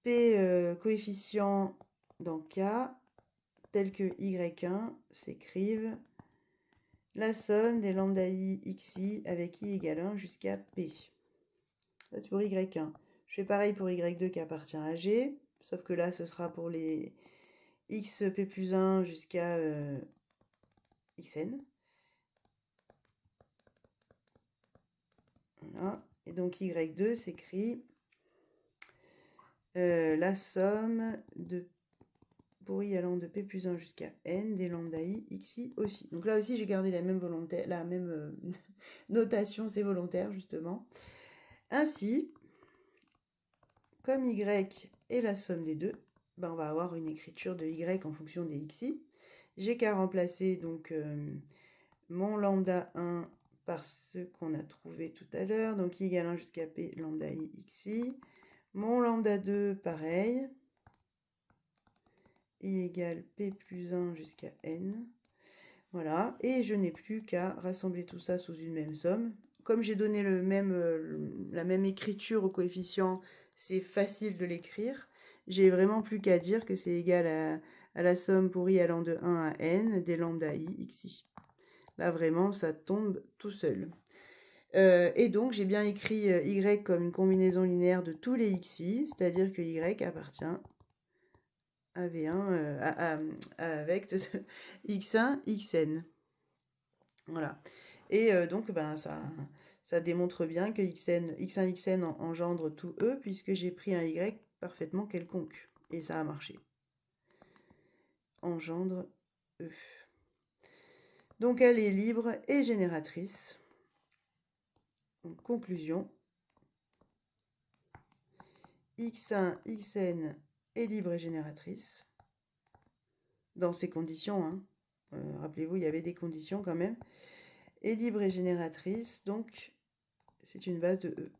p coefficients dans K, tel que y1 s'écrive la somme des lambda i xi avec i égale 1 jusqu'à p. Ça, c'est pour y1. Je fais pareil pour y2 qui appartient à g, sauf que là, ce sera pour les xp plus 1 jusqu'à xn. Voilà. Et donc y2 s'écrit la somme de pour i allant de p plus 1 jusqu'à n des lambda i xi aussi. Donc là aussi, j'ai gardé la même notation, c'est volontaire justement. Ainsi, comme y est la somme des deux, ben on va avoir une écriture de y en fonction des xi. J'ai qu'à remplacer donc mon lambda 1 par ce qu'on a trouvé tout à l'heure, donc i égale 1 jusqu'à p lambda i xi. Mon lambda 2, pareil, i égale p plus 1 jusqu'à n. Voilà, et je n'ai plus qu'à rassembler tout ça sous une même somme. Comme j'ai donné la même écriture au coefficient, c'est facile de l'écrire. J'ai vraiment plus qu'à dire que c'est égal à la somme pour i allant de 1 à n des lambda i xi. Là, vraiment, ça tombe tout seul. Et donc, j'ai bien écrit y comme une combinaison linéaire de tous les xi, c'est-à-dire que y appartient à V1 avec x1, xn. Voilà. Et donc, ben, ça démontre bien que x1, xn engendre tout E, puisque j'ai pris un y parfaitement quelconque. Et ça a marché. Engendre E. Donc, elle est libre et génératrice. En conclusion, x1, xn est libre et génératrice. Dans ces conditions, hein. Rappelez-vous, il y avait des conditions quand même. Est libre et génératrice, donc c'est une base de E.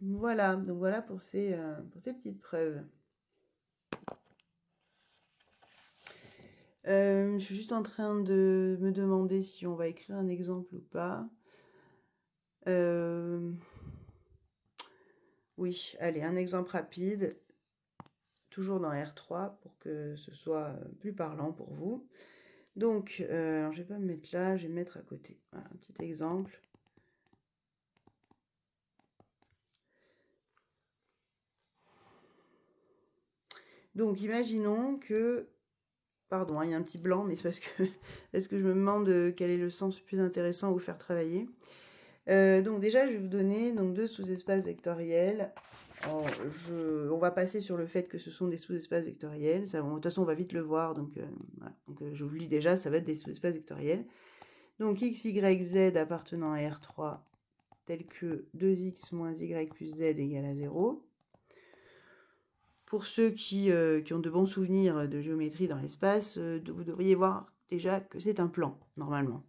Voilà, donc voilà pour ces petites preuves. Je suis juste en train de me demander si on va écrire un exemple ou pas. Oui, allez, un exemple rapide, toujours dans R3 pour que ce soit plus parlant pour vous. Donc, alors je vais pas me mettre là, je vais me mettre à côté. Voilà, un petit exemple. Donc, imaginons que... Pardon, hein, il y a un petit blanc, mais c'est parce que je me demande quel est le sens le plus intéressant à vous faire travailler. Donc déjà, je vais vous donner donc, deux sous-espaces vectoriels. Alors, on va passer sur le fait que ce sont des sous-espaces vectoriels. Ça, de toute façon, on va vite le voir. Donc, voilà. Donc je vous le dis déjà, ça va être des sous-espaces vectoriels. Donc x, y, z appartenant à R3 tel que 2x moins y plus z égale à 0. Pour ceux qui ont de bons souvenirs de géométrie dans l'espace, vous devriez voir déjà que c'est un plan, normalement.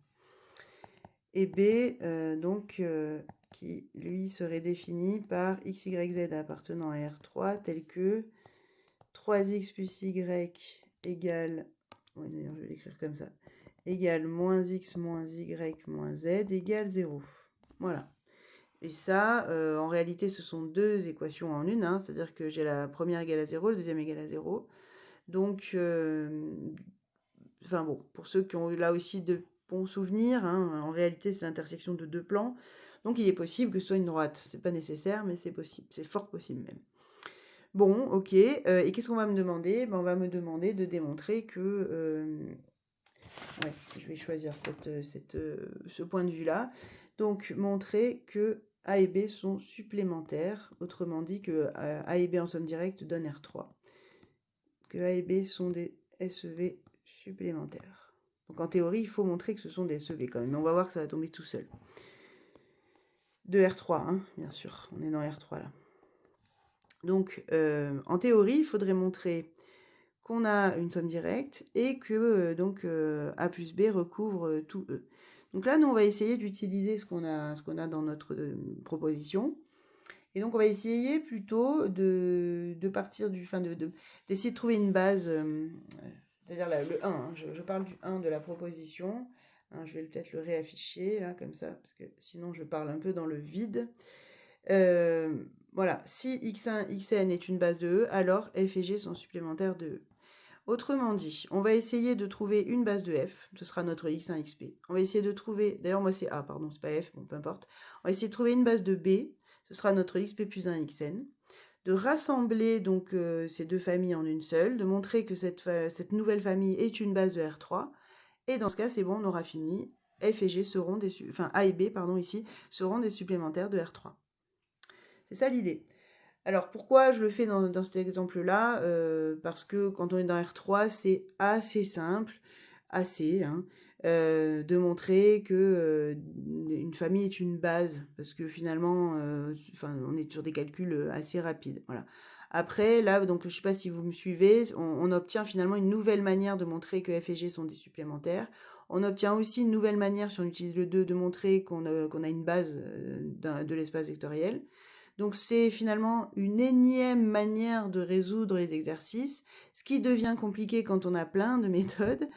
Et B, qui lui serait défini par x, y, z appartenant à R3 tel que 3x plus y égale, ouais, d'ailleurs je vais l'écrire comme ça, égale moins x moins y moins z égale 0. Voilà. Et ça, en réalité, ce sont deux équations en une, hein, c'est-à-dire que j'ai la première égale à 0, la deuxième égale à 0. Donc, enfin bon, pour ceux qui ont eu là aussi de bons souvenirs, hein, en réalité, c'est l'intersection de deux plans. Donc, il est possible que ce soit une droite. C'est pas nécessaire, mais c'est possible. C'est fort possible même. Bon, ok. Et qu'est-ce qu'on va me demander? Ben, on va me demander de démontrer que... ouais, je vais choisir ce point de vue-là. Donc, montrer que A et B sont supplémentaires. Autrement dit, que A et B en somme directe donne R3. Que A et B sont des SEV supplémentaires. Donc, en théorie, il faut montrer que ce sont des SEV quand même. Mais on va voir que ça va tomber tout seul. De R3, hein, bien sûr. On est dans R3 là. Donc, en théorie, il faudrait montrer qu'on a une somme directe et que A plus B recouvre tout E. Donc là, nous, on va essayer d'utiliser ce qu'on a dans notre proposition. Et donc, on va essayer plutôt de partir d'essayer de trouver une base, c'est-à-dire le 1, hein, je parle du 1 de la proposition. Hein, je vais peut-être le réafficher, là, comme ça, parce que sinon, je parle un peu dans le vide. Voilà, si x1, xn est une base de E, alors f et g sont supplémentaires de E. Autrement dit, on va essayer de trouver une base de f, ce sera notre x1, xp. On va essayer de trouver, d'ailleurs moi c'est a, pardon, c'est pas f, bon peu importe. On va essayer de trouver une base de b, ce sera notre xp plus 1 xn. De rassembler donc ces deux familles en une seule, de montrer que cette nouvelle famille est une base de R3. Et dans ce cas, c'est bon, on aura fini. F et G seront A et B, pardon, ici, seront des supplémentaires de R3. C'est ça l'idée. Alors pourquoi je le fais dans cet exemple-là? Parce que quand on est dans R3, c'est assez simple, assez, hein, de montrer que une famille est une base, parce que finalement, on est sur des calculs assez rapides. Voilà. Après, là, donc je ne sais pas si vous me suivez, on obtient finalement une nouvelle manière de montrer que F et G sont des supplémentaires. On obtient aussi une nouvelle manière, si on utilise le 2, de montrer qu'on a une base de l'espace vectoriel. Donc c'est finalement une énième manière de résoudre les exercices. Ce qui devient compliqué quand on a plein de méthodes,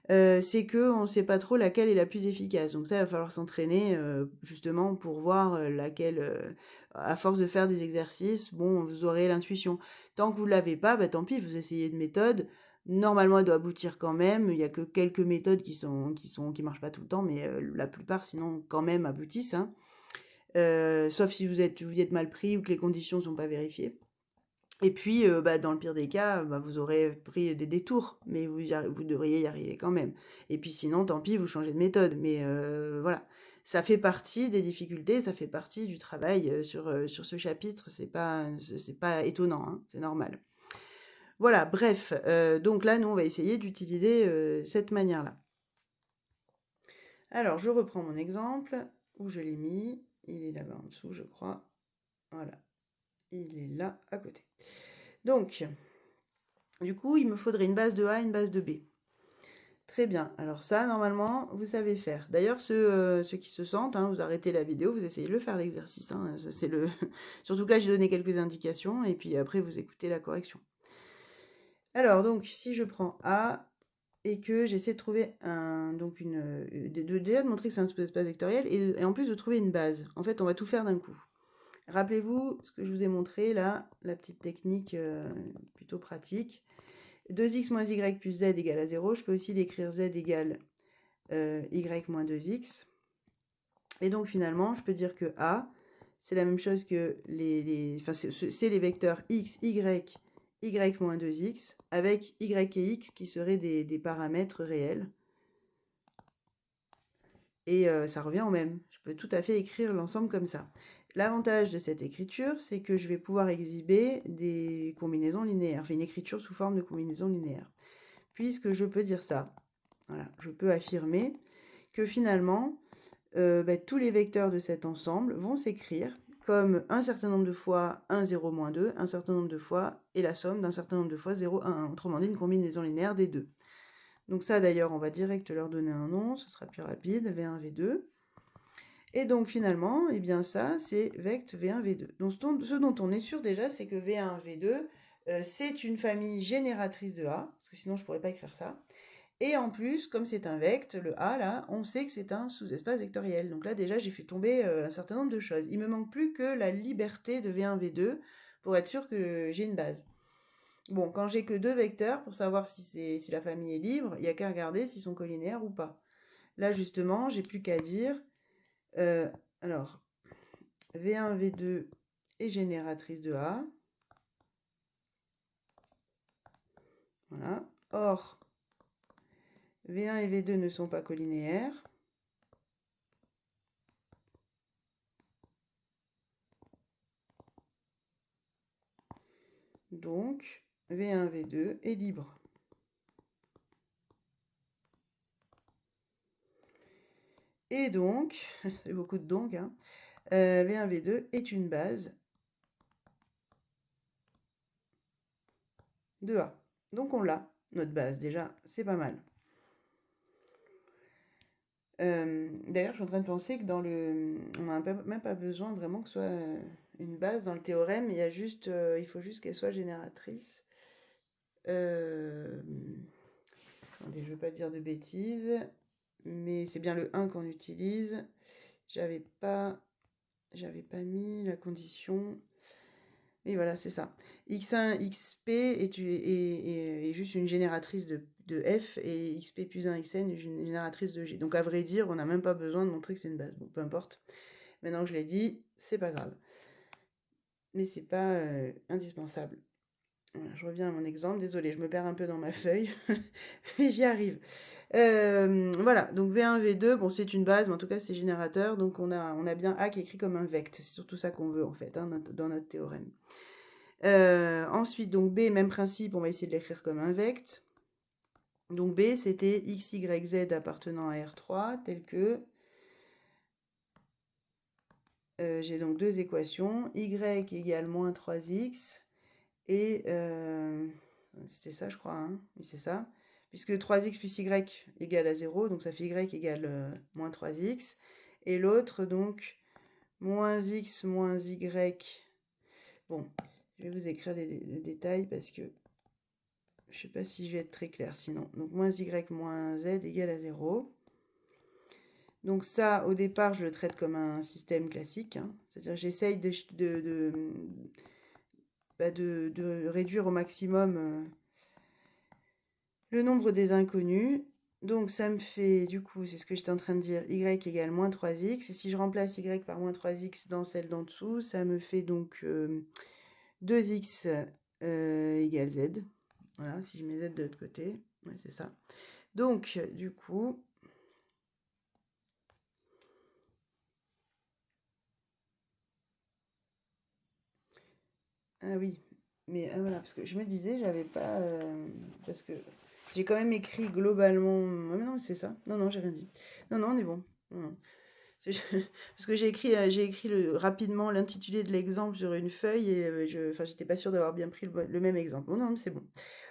c'est qu'on ne sait pas trop laquelle est la plus efficace. Donc ça, il va falloir s'entraîner justement pour voir laquelle, à force de faire des exercices, bon, vous aurez l'intuition. Tant que vous ne l'avez pas, bah, tant pis, vous essayez de méthode. Normalement, elle doit aboutir quand même. Il n'y a que quelques méthodes qui marchent pas tout le temps, mais la plupart, sinon, quand même aboutissent, hein. Sauf si vous êtes mal pris ou que les conditions ne sont pas vérifiées. Et puis, dans le pire des cas, vous aurez pris des détours, mais vous devriez y arriver quand même. Et puis sinon, tant pis, vous changez de méthode. Mais voilà, ça fait partie des difficultés, ça fait partie du travail sur ce chapitre. C'est pas étonnant, hein, c'est normal. Voilà, bref. Donc là, nous, on va essayer d'utiliser cette manière-là. Alors, je reprends mon exemple. Où je l'ai mis? Il est là-bas en dessous, je crois. Voilà. Il est là, à côté. Donc, du coup, il me faudrait une base de A et une base de B. Très bien. Alors ça, normalement, vous savez faire. D'ailleurs, ceux qui se sentent, hein, vous arrêtez la vidéo, vous essayez de le faire l'exercice, hein, ça, c'est le... Surtout que là, j'ai donné quelques indications, et puis après, vous écoutez la correction. Alors, donc, si je prends A, et que j'essaie de trouver déjà de montrer que c'est un sous-espace vectoriel, et en plus de trouver une base. En fait, on va tout faire d'un coup. Rappelez-vous ce que je vous ai montré, là, la petite technique plutôt pratique. 2x moins y plus z égale à 0. Je peux aussi l'écrire z égale y moins 2x. Et donc finalement, je peux dire que A, c'est la même chose que c'est les vecteurs x, y, y moins 2x, avec y et x qui seraient des paramètres réels. Et ça revient au même. Je peux tout à fait écrire l'ensemble comme ça. L'avantage de cette écriture, c'est que je vais pouvoir exhiber des combinaisons linéaires, enfin une écriture sous forme de combinaison linéaire. Puisque je peux dire ça, voilà, je peux affirmer que finalement, tous les vecteurs de cet ensemble vont s'écrire comme un certain nombre de fois 1, 0, moins 2, un certain nombre de fois, et la somme d'un certain nombre de fois 0, 1, 1. Autrement dit, une combinaison linéaire des deux. Donc ça, d'ailleurs, on va direct leur donner un nom, ce sera plus rapide, V1, V2. Et donc finalement, eh bien ça, c'est vect V1, V2. Donc ce dont on est sûr déjà, c'est que V1, V2, c'est une famille génératrice de A, parce que sinon je ne pourrais pas écrire ça. Et en plus, comme c'est un vect, le A, là, on sait que c'est un sous-espace vectoriel. Donc là, déjà, j'ai fait tomber un certain nombre de choses. Il me manque plus que la liberté de V1, V2 pour être sûr que j'ai une base. Bon, quand j'ai que deux vecteurs, pour savoir si la famille est libre, il n'y a qu'à regarder s'ils sont collinaires ou pas. Là, justement, j'ai plus qu'à dire... alors, V1, V2 est génératrice de A. Voilà. Or, V1 et V2 ne sont pas collinéaires. Donc, V1, V2 est libre. Et donc, c'est beaucoup de donc, hein, V1, V2 est une base de A. Donc on l'a, notre base, déjà, c'est pas mal. D'ailleurs, je suis en train de penser que on n'a même pas besoin vraiment que ce soit une base dans le théorème, il faut juste qu'elle soit génératrice. Attendez, je ne veux pas dire de bêtises, mais c'est bien le 1 qu'on utilise. J'avais pas mis la condition. Et voilà, c'est ça. X1, XP est juste une génératrice de F, et XP plus 1, XN est une génératrice de G. Donc à vrai dire, on n'a même pas besoin de montrer que c'est une base. Bon, peu importe. Maintenant que je l'ai dit, c'est pas grave. Mais c'est pas indispensable. Voilà, je reviens à mon exemple. Désolée, je me perds un peu dans ma feuille, mais j'y arrive. Voilà, donc V1, V2, bon, c'est une base, mais en tout cas, c'est générateur. Donc on a bien A qui est écrit comme un vect. C'est surtout ça qu'on veut, en fait, hein, dans notre théorème. Ensuite, donc B, même principe, on va essayer de l'écrire comme un vect. Donc B, c'était x, y, z appartenant à R3, tel que... j'ai donc deux équations, y égale moins 3x, et... c'est ça, je crois, hein, oui, c'est ça. Puisque 3x plus y égale à 0, donc ça fait y égale moins 3x. Et l'autre, donc, moins x moins y... Bon, je vais vous écrire le détail parce que je ne sais pas si je vais être très clair sinon. Donc, moins y moins z égale à 0. Donc ça, au départ, je le traite comme un système classique. Hein. C'est-à-dire j'essaye de réduire au maximum le nombre des inconnus. Donc ça me fait, du coup, c'est ce que j'étais en train de dire, y égale moins 3x. Et si je remplace y par moins 3x dans celle d'en dessous, ça me fait donc 2x égale z. Voilà, si je mets z de l'autre côté, ouais, c'est ça. Donc, du coup... Ah oui, mais voilà, parce que je me disais, j'avais pas... parce que j'ai quand même écrit globalement... Ah mais non, c'est ça. Non, non, j'ai rien dit. Non, non, on est bon. Non, non. Parce que j'ai écrit rapidement l'intitulé de l'exemple sur une feuille et enfin, j'étais pas sûre d'avoir bien pris le même exemple. Bon, non, mais c'est bon.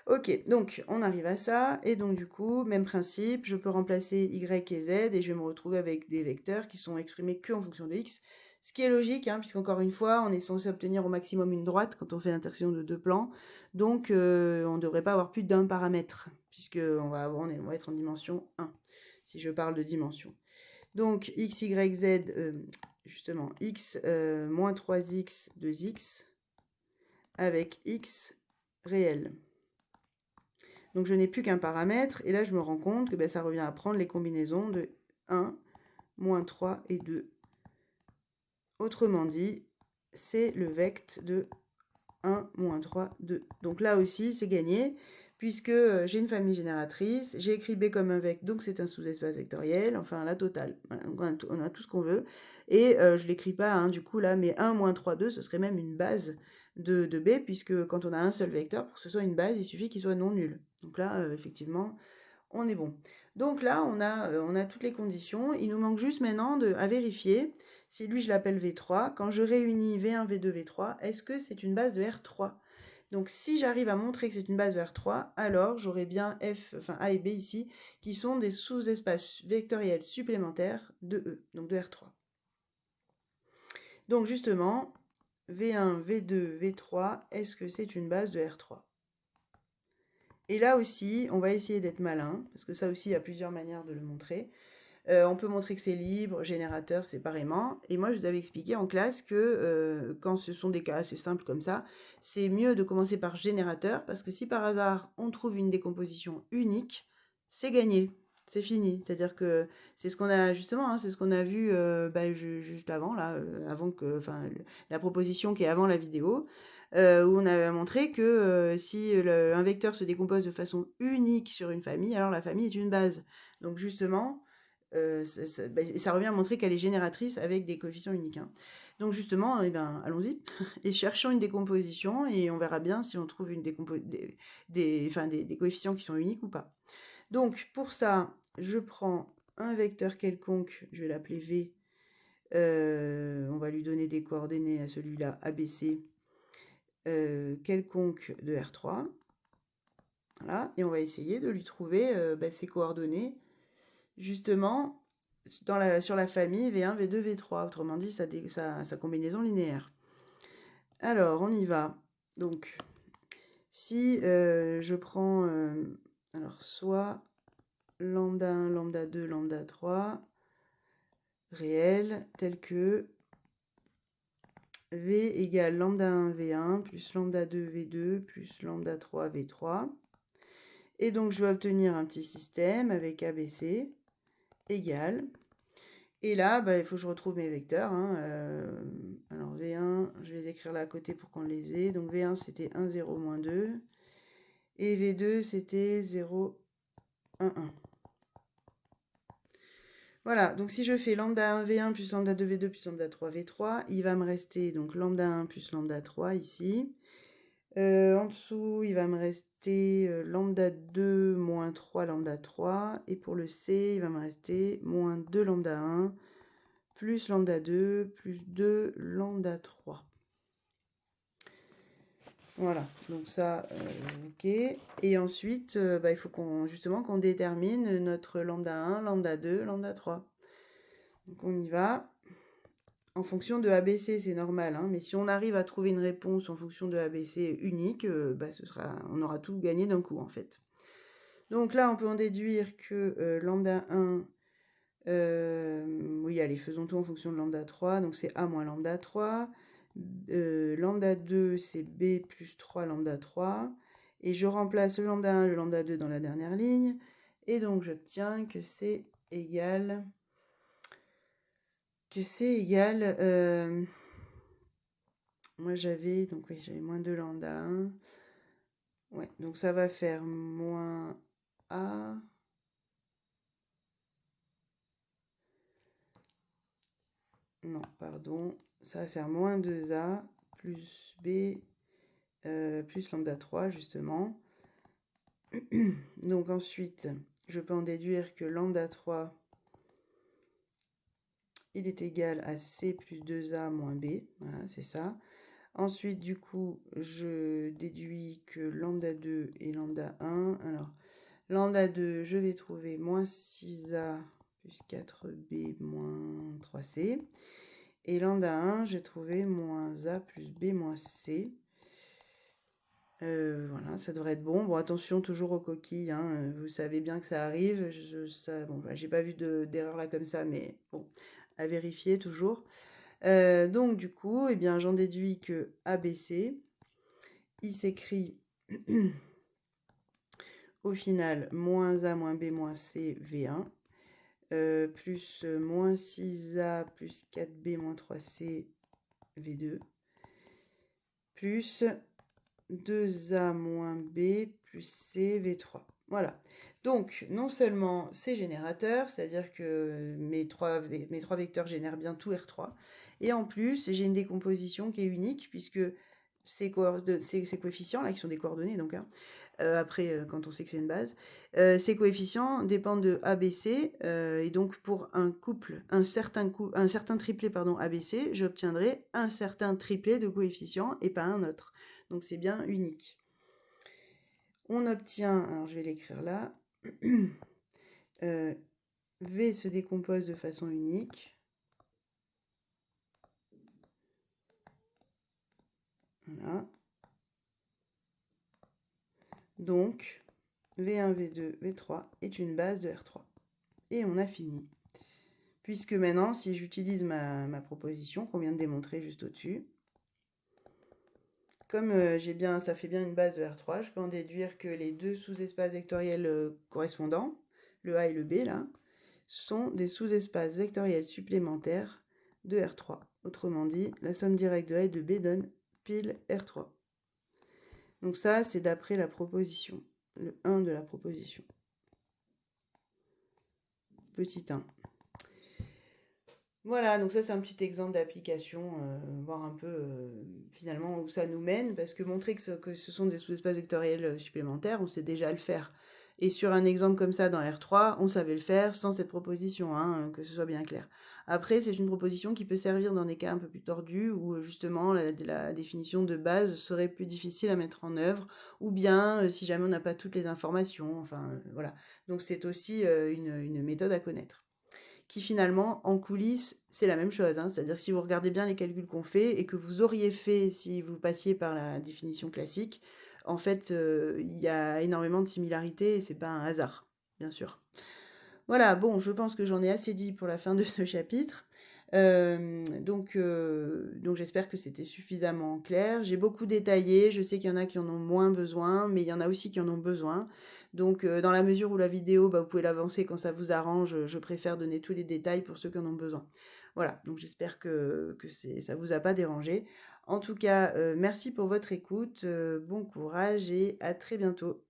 Ok, donc on arrive à ça. Et donc du coup, même principe, je peux remplacer Y et Z et je vais me retrouver avec des vecteurs qui sont exprimés que en fonction de X. Ce qui est logique, hein, puisqu'encore une fois, on est censé obtenir au maximum une droite quand on fait l'intersection de deux plans. Donc on ne devrait pas avoir plus d'un paramètre, puisqu'on on va être en dimension 1, si je parle de dimension. Donc x, y, z, justement, x moins 3x, 2x, avec x réel. Donc je n'ai plus qu'un paramètre, et là je me rends compte que ça revient à prendre les combinaisons de 1, moins 3 et 2. Autrement dit, c'est le vecte de 1, moins 3, 2. Donc là aussi, c'est gagné, puisque j'ai une famille génératrice, j'ai écrit B comme un vecteur, donc c'est un sous-espace vectoriel, enfin la totale. Voilà, on a tout ce qu'on veut. Et je ne l'écris pas, hein, du coup, là, mais 1, moins 3, 2, ce serait même une base de B, puisque quand on a un seul vecteur, pour que ce soit une base, il suffit qu'il soit non nul. Donc là, effectivement, on est bon. Donc là, on a toutes les conditions. Il nous manque juste maintenant à vérifier si lui, je l'appelle V3. Quand je réunis V1, V2, V3, est-ce que c'est une base de R3? Donc si j'arrive à montrer que c'est une base de R3, alors j'aurai bien F, enfin A et B ici, qui sont des sous-espaces vectoriels supplémentaires de E, donc de R3. Donc justement, V1, V2, V3, est-ce que c'est une base de R3? Et là aussi, on va essayer d'être malin, parce que ça aussi, il y a plusieurs manières de le montrer. On peut montrer que c'est libre, générateur séparément. Et moi, je vous avais expliqué en classe que quand ce sont des cas assez simples comme ça, c'est mieux de commencer par générateur, parce que si par hasard on trouve une décomposition unique, c'est gagné. C'est fini. C'est-à-dire que c'est ce qu'on a justement, hein, c'est ce qu'on a vu juste avant, là, avant que, enfin, la proposition qui est avant la vidéo, où on a montré que si un vecteur se décompose de façon unique sur une famille, alors la famille est une base. Donc justement, ça revient à montrer qu'elle est génératrice avec des coefficients uniques, hein. Donc justement, eh ben, allons-y et cherchons une décomposition et on verra bien si on trouve des coefficients qui sont uniques ou pas. Donc pour ça, je prends un vecteur quelconque, je vais l'appeler V. On va lui donner des coordonnées à celui-là, ABC, quelconque de R3. Voilà, et on va essayer de lui trouver ses coordonnées justement sur la famille V1, V2, V3, autrement dit sa combinaison linéaire. Alors, on y va. Donc, si je prends alors soit lambda 1, lambda 2, lambda 3, réel, tel que V égale lambda 1, V1, plus lambda 2, V2, plus lambda 3, V3. Et donc, je vais obtenir un petit système avec ABC égale. Et là, il faut que je retrouve mes vecteurs, hein. Alors V1, je vais les écrire là à côté pour qu'on les ait. Donc V1, c'était 1, 0, moins 2. Et V2, c'était 0, 1, 1. Voilà, donc si je fais lambda 1, V1, plus lambda 2, V2, plus lambda 3, V3, il va me rester donc lambda 1 plus lambda 3 ici. En dessous, il va me rester lambda 2 moins 3 lambda 3. Et pour le C, il va me rester moins 2 lambda 1 plus lambda 2 plus 2 lambda 3. Voilà, donc ça, ok. Et ensuite, il faut qu'on détermine notre lambda 1, lambda 2, lambda 3. Donc on y va. En fonction de ABC, c'est normal, hein, mais si on arrive à trouver une réponse en fonction de ABC unique, on aura tout gagné d'un coup, en fait. Donc là, on peut en déduire que lambda 1, oui, allez, faisons tout en fonction de lambda 3, donc c'est A moins lambda 3. Lambda 2, c'est B plus 3 lambda 3. Et je remplace le lambda 1 et le lambda 2 dans la dernière ligne. Et donc, j'obtiens que c'est égal... moi, j'avais moins 2 lambda 1. Ouais, donc ça va faire moins A... Non, pardon. Ça va faire moins 2A plus B plus lambda 3, justement. Donc ensuite, je peux en déduire que lambda 3 il est égal à C plus 2A moins B. Voilà, c'est ça. Ensuite, du coup, je déduis que lambda 2 et lambda 1. Alors, lambda 2, je vais trouver moins 6A plus 4B moins 3C. Et lambda 1, j'ai trouvé moins A plus B moins C. Voilà, ça devrait être bon. Bon, attention toujours aux coquilles, hein, vous savez bien que ça arrive. Bon, bah, j'ai pas vu d'erreur là comme ça, mais bon, à vérifier toujours. Donc du coup, eh bien, j'en déduis que ABC, il s'écrit au final moins A moins B moins C V1, plus moins 6A plus 4B moins 3C V2, plus 2A moins B plus C V3. Voilà. Donc, non seulement c'est générateur, c'est-à-dire que mes trois vecteurs génèrent bien tout R3, et en plus, j'ai une décomposition qui est unique, puisque ces coefficients, là, qui sont des coordonnées, donc, hein, après, quand on sait que c'est une base, ces coefficients dépendent de ABC, et donc pour un certain triplet pardon, ABC, j'obtiendrai un certain triplet de coefficients et pas un autre. Donc c'est bien unique. On obtient, alors je vais l'écrire là, V se décompose de façon unique. Voilà. Donc, V1, V2, V3 est une base de R3. Et on a fini. Puisque maintenant, si j'utilise ma proposition qu'on vient de démontrer juste au-dessus, comme ça fait bien une base de R3, je peux en déduire que les deux sous-espaces vectoriels correspondants, le A et le B, là, sont des sous-espaces vectoriels supplémentaires de R3. Autrement dit, la somme directe de A et de B donne pile R3. Donc ça, c'est d'après la proposition, le 1 de la proposition. Petit 1. Voilà, donc ça c'est un petit exemple d'application, voir un peu finalement où ça nous mène, parce que montrer que ce sont des sous-espaces vectoriels supplémentaires, on sait déjà le faire. Et sur un exemple comme ça dans R3, on savait le faire sans cette proposition, hein, que ce soit bien clair. Après, c'est une proposition qui peut servir dans des cas un peu plus tordus, où justement la définition de base serait plus difficile à mettre en œuvre, ou bien si jamais on n'a pas toutes les informations, enfin voilà. Donc c'est aussi une méthode à connaître. Qui finalement, en coulisses, c'est la même chose, hein. C'est-à-dire que si vous regardez bien les calculs qu'on fait et que vous auriez fait si vous passiez par la définition classique, en fait, il y a énormément de similarités et c'est pas un hasard, bien sûr. Voilà, bon, je pense que j'en ai assez dit pour la fin de ce chapitre. Donc j'espère que c'était suffisamment clair. J'ai beaucoup détaillé, je sais qu'il y en a qui en ont moins besoin, mais il y en a aussi qui en ont besoin. Donc dans la mesure où la vidéo, vous pouvez l'avancer quand ça vous arrange, je préfère donner tous les détails pour ceux qui en ont besoin. Voilà, donc j'espère que ça vous a pas dérangé. En tout cas, merci pour votre écoute, bon courage et à très bientôt.